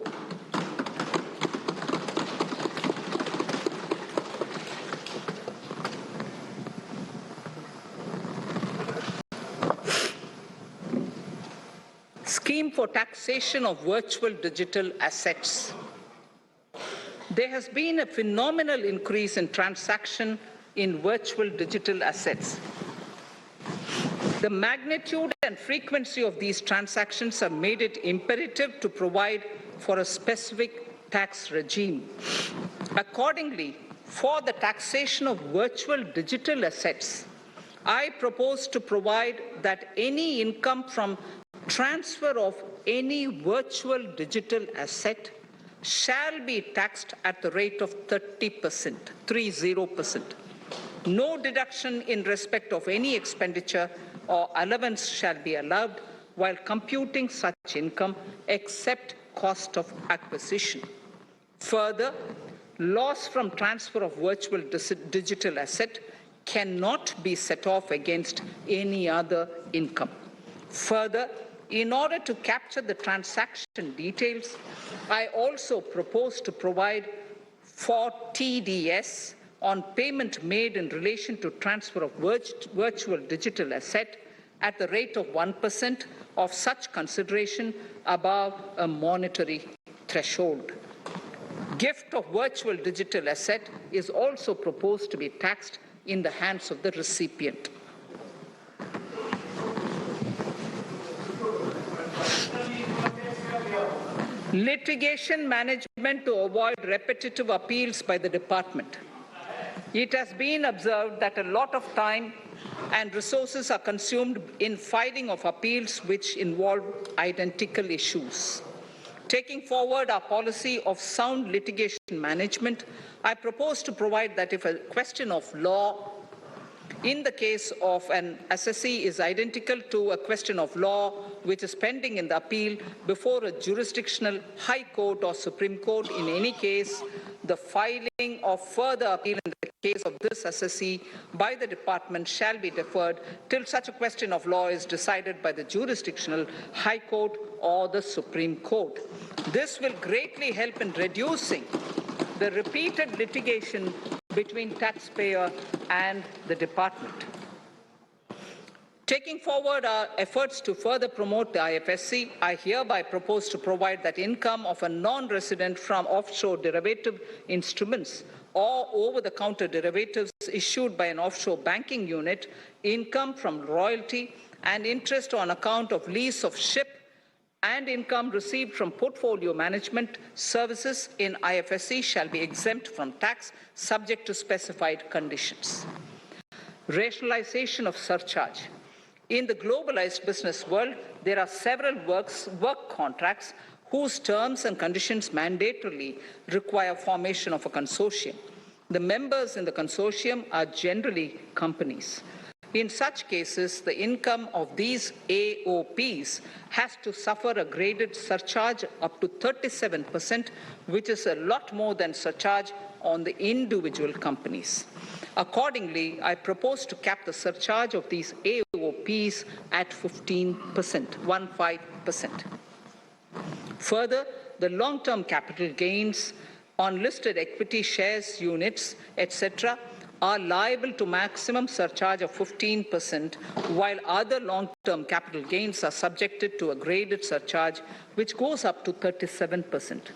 Scheme for taxation of virtual digital assets. There has been a phenomenal increase in transaction in virtual digital assets. The magnitude and frequency of these transactions have made it imperative to provide for a specific tax regime. Accordingly, for the taxation of virtual digital assets, I propose to provide that any income from transfer of any virtual digital asset shall be taxed at the rate of 30%, 30%. No deduction in respect of any expenditure or allowance shall be allowed while computing such income except cost of acquisition. Further, loss from transfer of virtual digital asset cannot be set off against any other income. Further, in order to capture the transaction details, I also propose to provide for TDS on payment made in relation to transfer of virtual digital asset at the rate of 1% of such consideration above a monetary threshold. Gift of virtual digital asset is also proposed to be taxed in the hands of the recipient. Litigation management to avoid repetitive appeals by the department. It has been observed that a lot of time and resources are consumed in filing of appeals which involve identical issues. Taking forward our policy of sound litigation management, I propose to provide that if a question of law in the case of an assessee is identical to a question of law which is pending in the appeal before a jurisdictional high court or Supreme Court, in any case, the filing of further appeal in the case of this assessee by the department shall be deferred till such a question of law is decided by the jurisdictional high court or the Supreme Court. This will greatly help in reducing the repeated litigation between taxpayer and the department. Taking forward our efforts to further promote the IFSC, I hereby propose to provide that income of a non-resident from offshore derivative instruments or over-the-counter derivatives issued by an offshore banking unit, income from royalty and interest on account of lease of ship, and income received from portfolio management services in IFSC shall be exempt from tax subject to specified conditions. Rationalization of surcharge. In the globalized business world, there are several work contracts whose terms and conditions mandatorily require formation of a consortium. The members in the consortium are generally companies. In such cases, the income of these AOPs has to suffer a graded surcharge up to 37%, which is a lot more than surcharge on the individual companies. Accordingly, I propose to cap the surcharge of these AOPs at 15%. Further, the long-term capital gains on listed equity shares, units, etc., are liable to maximum surcharge of 15%, while other long-term capital gains are subjected to a graded surcharge, which goes up to 37%.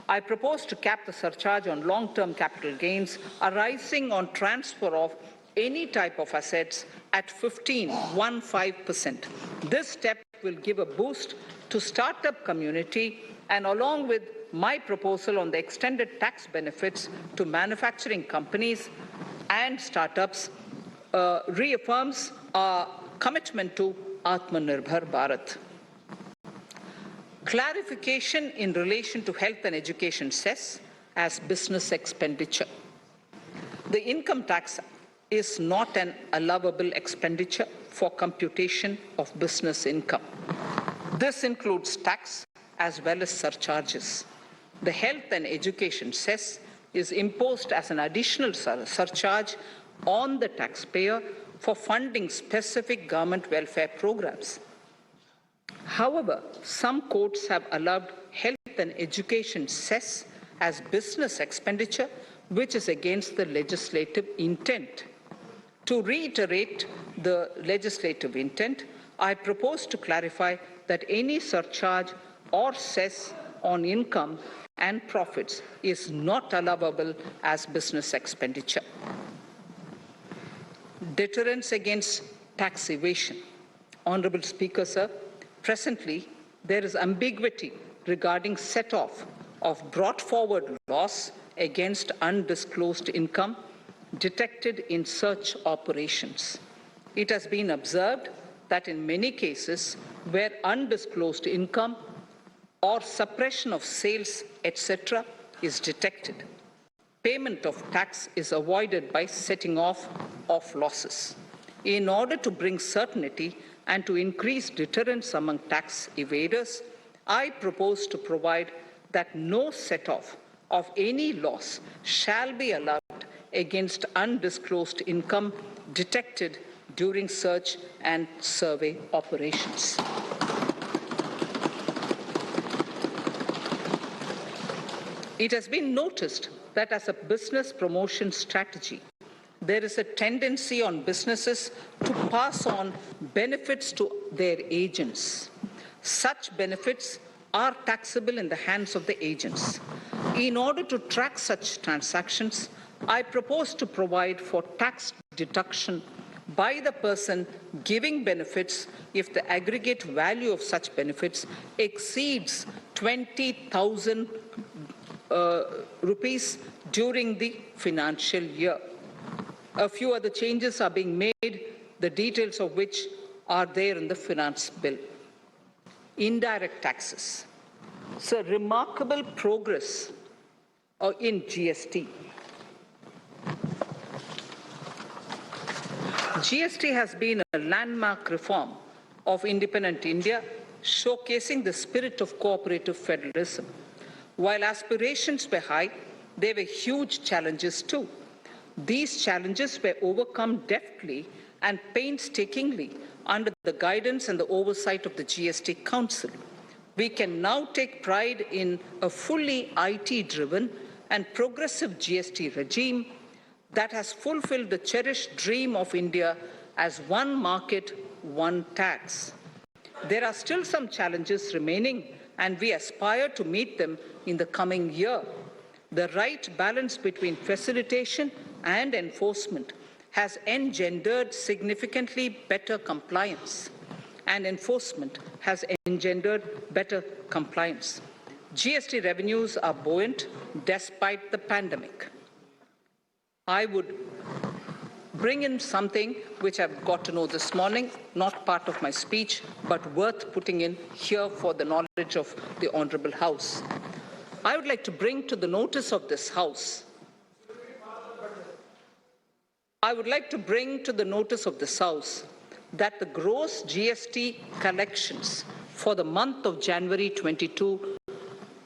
I propose to cap the surcharge on long-term capital gains arising on transfer of any type of assets at 15%. This step will give a boost to startup community, and along with my proposal on the extended tax benefits to manufacturing companies and startups, reaffirms our commitment to Atmanirbhar Bharat. Clarification in relation to health and education cess as business expenditure. The income tax is not an allowable expenditure for computation of business income. This includes tax as well as surcharges. The health and education cess is imposed as an additional surcharge on the taxpayer for funding specific government welfare programs. However, some courts have allowed health and education cess as business expenditure, which is against the legislative intent. To reiterate the legislative intent, I propose to clarify that any surcharge or cess on income and profits is not allowable as business expenditure. Deterrence against tax evasion. Honourable Speaker, sir, presently there is ambiguity regarding set-off of brought forward loss against undisclosed income detected in search operations. It has been observed that in many cases where undisclosed income or suppression of sales, etc., is detected, payment of tax is avoided by setting off of losses. In order to bring certainty and to increase deterrence among tax evaders, I propose to provide that no set-off of any loss shall be allowed against undisclosed income detected during search and survey operations. It has been noticed that as a business promotion strategy, there is a tendency on businesses to pass on benefits to their agents. Such benefits are taxable in the hands of the agents. In order to track such transactions, I propose to provide for tax deduction by the person giving benefits if the aggregate value of such benefits exceeds 20,000 rupees during the financial year. A few other changes are being made, the details of which are there in the finance bill. Indirect taxes. So remarkable progress in GST. GST has been a landmark reform of independent India, showcasing the spirit of cooperative federalism. While aspirations were high, there were huge challenges too. These challenges were overcome deftly and painstakingly under the guidance and the oversight of the GST Council. We can now take pride in a fully IT-driven and progressive GST regime that has fulfilled the cherished dream of India as one market, one tax. There are still some challenges remaining, and we aspire to meet them in the coming year. The right balance between facilitation and enforcement has engendered significantly better compliance, and enforcement has engendered better compliance. GST revenues are buoyant despite the pandemic. I would bring in something which I've got to know this morning, not part of my speech, but worth putting in here for the knowledge of the Honourable House. I would like to bring to the notice of this House that the gross GST collections for the month of January 22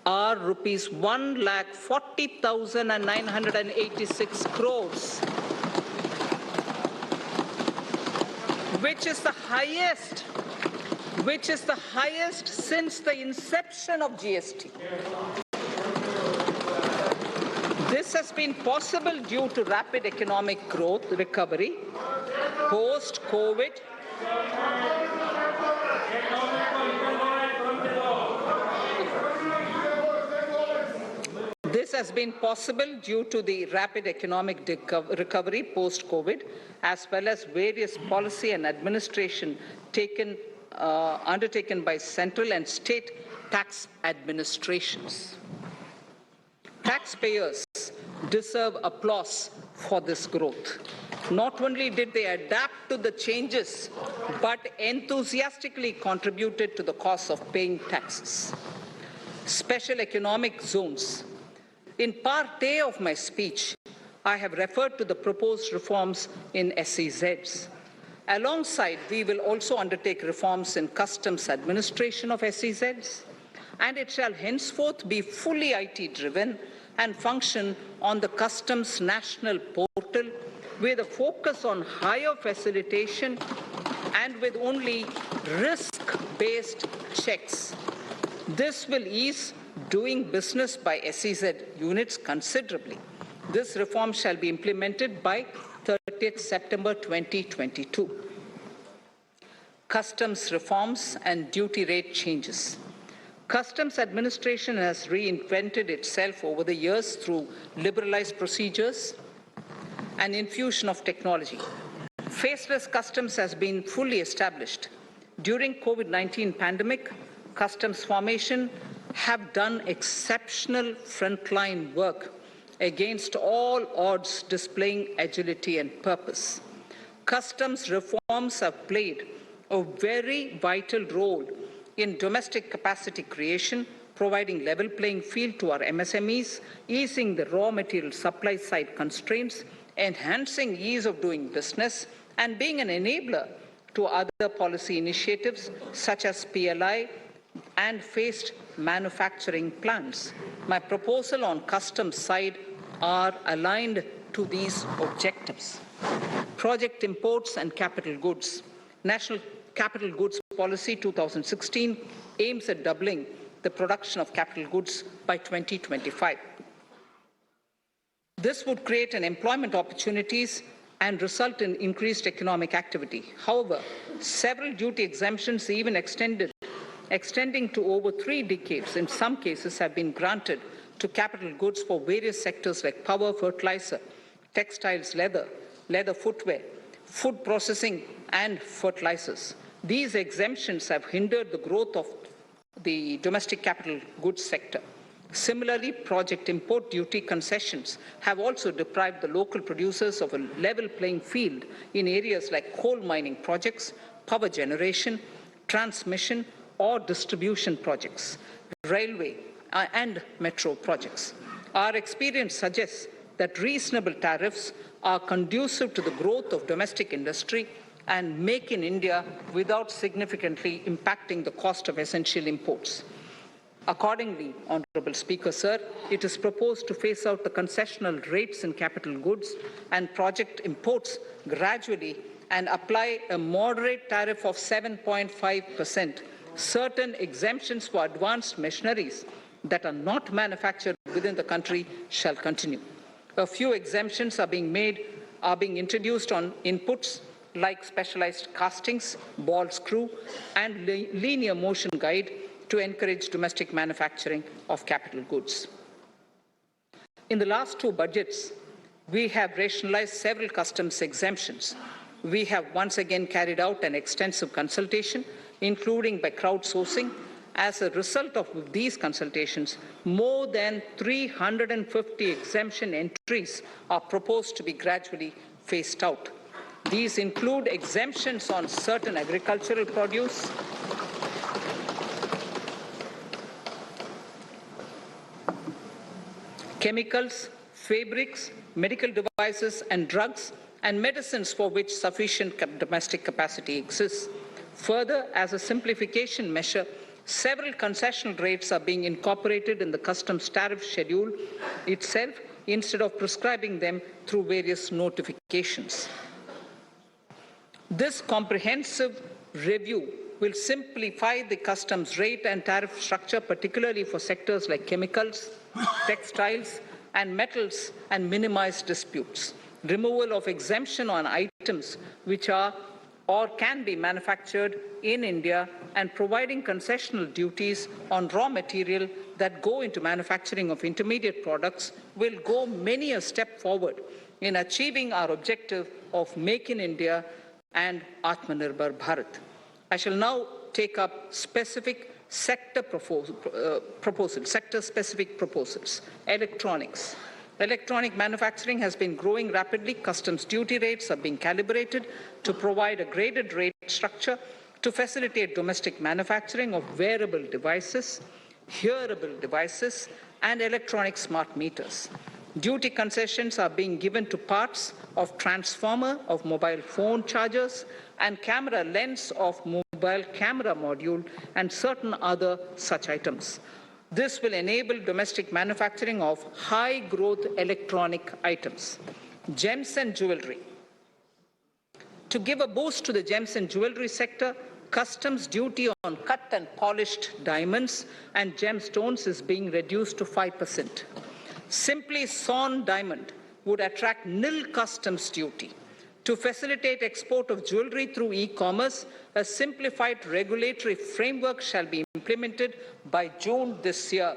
are rupees 1,40,986 crores, which is the highest since the inception of GST. This has been possible due to rapid economic growth, recovery, post-COVID, recovery post-COVID, as well as various policy and administration undertaken by central and state tax administrations. Taxpayers deserve applause for this growth. Not only did they adapt to the changes, but enthusiastically contributed to the cost of paying taxes. Special economic zones. In part A of my speech, I have referred to the proposed reforms in SEZs. Alongside, we will also undertake reforms in customs administration of SEZs, and it shall henceforth be fully IT-driven and function on the Customs National Portal with a focus on higher facilitation and with only risk-based checks. This will ease doing business by SEZ units considerably. This reform shall be implemented by 30th September 2022. Customs reforms and duty rate changes. Customs administration has reinvented itself over the years through liberalized procedures and infusion of technology. Faceless customs has been fully established. During COVID-19 pandemic, customs formation have done exceptional frontline work against all odds, displaying agility and purpose. Customs reforms have played a very vital role in domestic capacity creation, providing level playing field to our MSMEs, easing the raw material supply side constraints, enhancing ease of doing business, and being an enabler to other policy initiatives such as PLI, and phased manufacturing plants. My proposal on customs side are aligned to these objectives. Project imports and capital goods. National Capital Goods Policy 2016 aims at doubling the production of capital goods by 2025. This would create employment opportunities and result in increased economic activity. However, several duty exemptions, even extending to over 3 decades, in some cases have been granted to capital goods for various sectors like power, fertilizer, textiles, leather footwear, food processing, and fertilizers. These exemptions have hindered the growth of the domestic capital goods sector. Similarly, project import duty concessions have also deprived the local producers of a level playing field in areas like coal mining projects, power generation, transmission or distribution projects, railway and metro projects. Our experience suggests that reasonable tariffs are conducive to the growth of domestic industry and make in India without significantly impacting the cost of essential imports. Accordingly, Honourable Speaker, Sir, it is proposed to phase out the concessional rates in capital goods and project imports gradually and apply a moderate tariff of 7.5%. Certain exemptions for advanced machineries that are not manufactured within the country shall continue. A few exemptions are being introduced on inputs like specialized castings, ball screw, and linear motion guide to encourage domestic manufacturing of capital goods. In the last 2 budgets, we have rationalized several customs exemptions. We have once again carried out an extensive consultation, including by crowdsourcing. As a result of these consultations, more than 350 exemption entries are proposed to be gradually phased out. These include exemptions on certain agricultural produce, chemicals, fabrics, medical devices and drugs, and medicines for which sufficient domestic capacity exists. Further, as a simplification measure, several concessional rates are being incorporated in the customs tariff schedule itself instead of prescribing them through various notifications. This comprehensive review will simplify the customs rate and tariff structure, particularly for sectors like chemicals, textiles, and metals, and minimize disputes. Removal of exemption on items which are or can be manufactured in India and providing concessional duties on raw material that go into manufacturing of intermediate products will go many a step forward in achieving our objective of Make in India and Atmanirbhar Bharat. I shall now take up specific sector-specific proposals. Electronics. Electronic manufacturing has been growing rapidly. Customs duty rates are being calibrated to provide a graded rate structure to facilitate domestic manufacturing of wearable devices, hearable devices, and electronic smart meters. Duty concessions are being given to parts of transformer of mobile phone chargers and camera lens of mobile camera module and certain other such items. This will enable domestic manufacturing of high-growth electronic items. Gems and jewelry. To give a boost to the gems and jewelry sector, customs duty on cut and polished diamonds and gemstones is being reduced to 5%. Simply sawn diamond would attract nil customs duty. To facilitate export of jewelry through e-commerce, a simplified regulatory framework shall be implemented by June this year.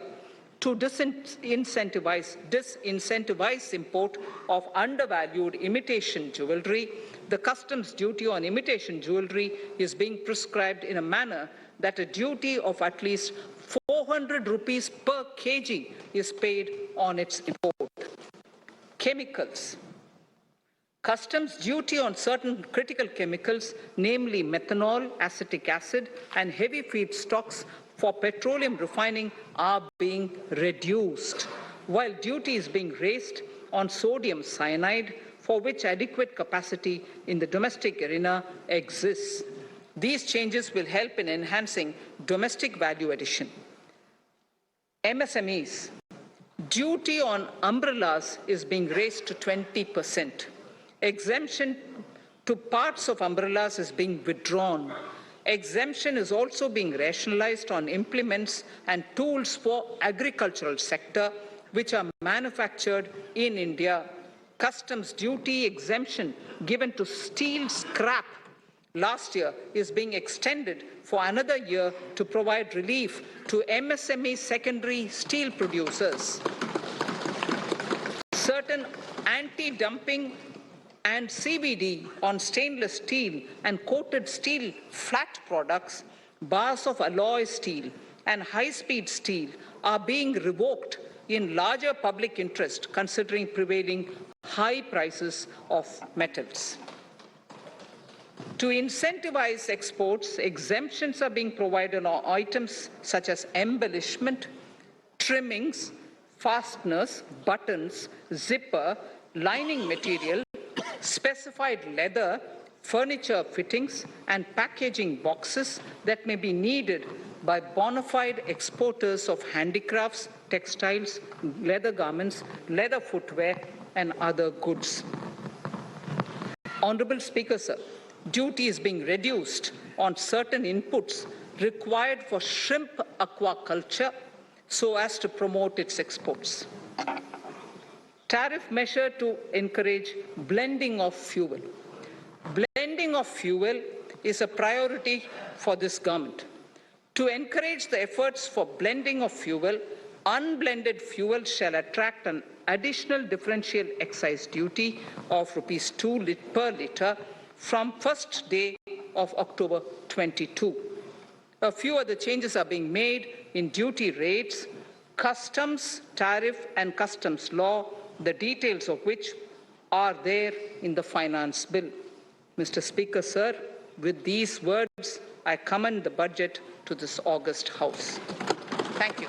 To disincentivize import of undervalued imitation jewelry, the customs duty on imitation jewelry is being prescribed in a manner that a duty of at least 400 rupees per kg is paid on its import. Chemicals. Customs duty on certain critical chemicals, namely methanol, acetic acid, and heavy feedstocks for petroleum refining are being reduced, while duty is being raised on sodium cyanide, for which adequate capacity in the domestic arena exists. These changes will help in enhancing domestic value addition. MSMEs. Duty on umbrellas is being raised to 20%. Exemption to parts of umbrellas is being withdrawn. Exemption is also being rationalized on implements and tools for agricultural sector which are manufactured in India. Customs duty exemption given to steel scrap last year is being extended for another year to provide relief to MSME secondary steel producers. Certain anti-dumping and CVD on stainless steel and coated steel flat products, bars of alloy steel and high-speed steel are being revoked in larger public interest considering prevailing high prices of metals. To incentivize exports, exemptions are being provided on items such as embellishment, trimmings, fasteners, buttons, zipper, lining material, specified leather, furniture fittings, and packaging boxes that may be needed by bona fide exporters of handicrafts, textiles, leather garments, leather footwear, and other goods. Honorable Speaker, sir, duty is being reduced on certain inputs required for shrimp aquaculture so as to promote its exports. Tariff measure to encourage blending of fuel. Blending of fuel is a priority for this government. To encourage the efforts for blending of fuel, unblended fuel shall attract an additional differential excise duty of ₹2 per litre from first day of October 22. A few other changes are being made in duty rates, customs, tariff and customs law, the details of which are there in the finance bill. Mr. Speaker, sir, with these words, I commend the budget to this august House. Thank you.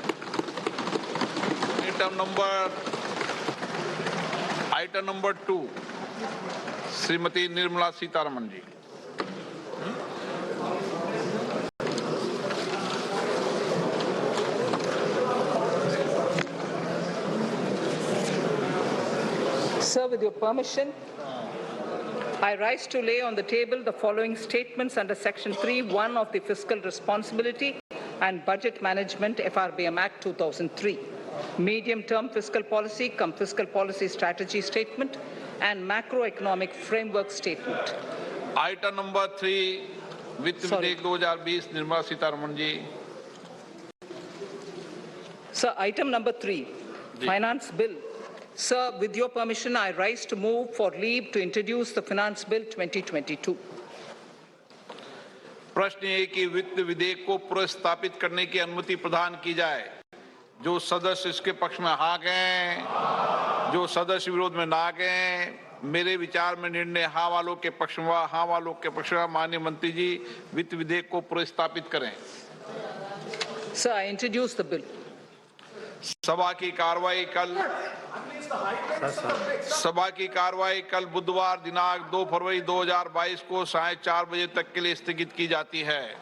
Item number 2, Srimati Nirmala Sitharaman ji. Sir, with your permission, I rise to lay on the table the following statements under Section 3(1) of the Fiscal Responsibility and Budget Management FRBM Act 2003. Medium-term fiscal policy cum fiscal policy strategy statement and macroeconomic framework statement. Item number 3, वित्त विधेयक 2020, Nirmala Sitharaman ji. Sir, item number 3, Finance Bill. Sir, with your permission, I rise to move for leave to introduce the Finance Bill 2022. प्रश्न ये कि वित्त विधेयक को प्रस्तावित करने की अनुमति प्रदान की जाए. जो सदस्य इसके पक्ष में हाँ गए, जो सदस्य विरोध में ना गए, मेरे विचार में निर्णय हाँ वालों के पक्ष में, हाँ वालों के पक्ष में. माननीय मंत्री जी, वित्त विधेयक को प्रस्तावित करें. Sir, I introduce the bill. सभा की कार्रवाई कल बुधवार दिनांक 2 फरवरी 2022 को 4:30 बजे तक के लिए स्थगित की जाती है.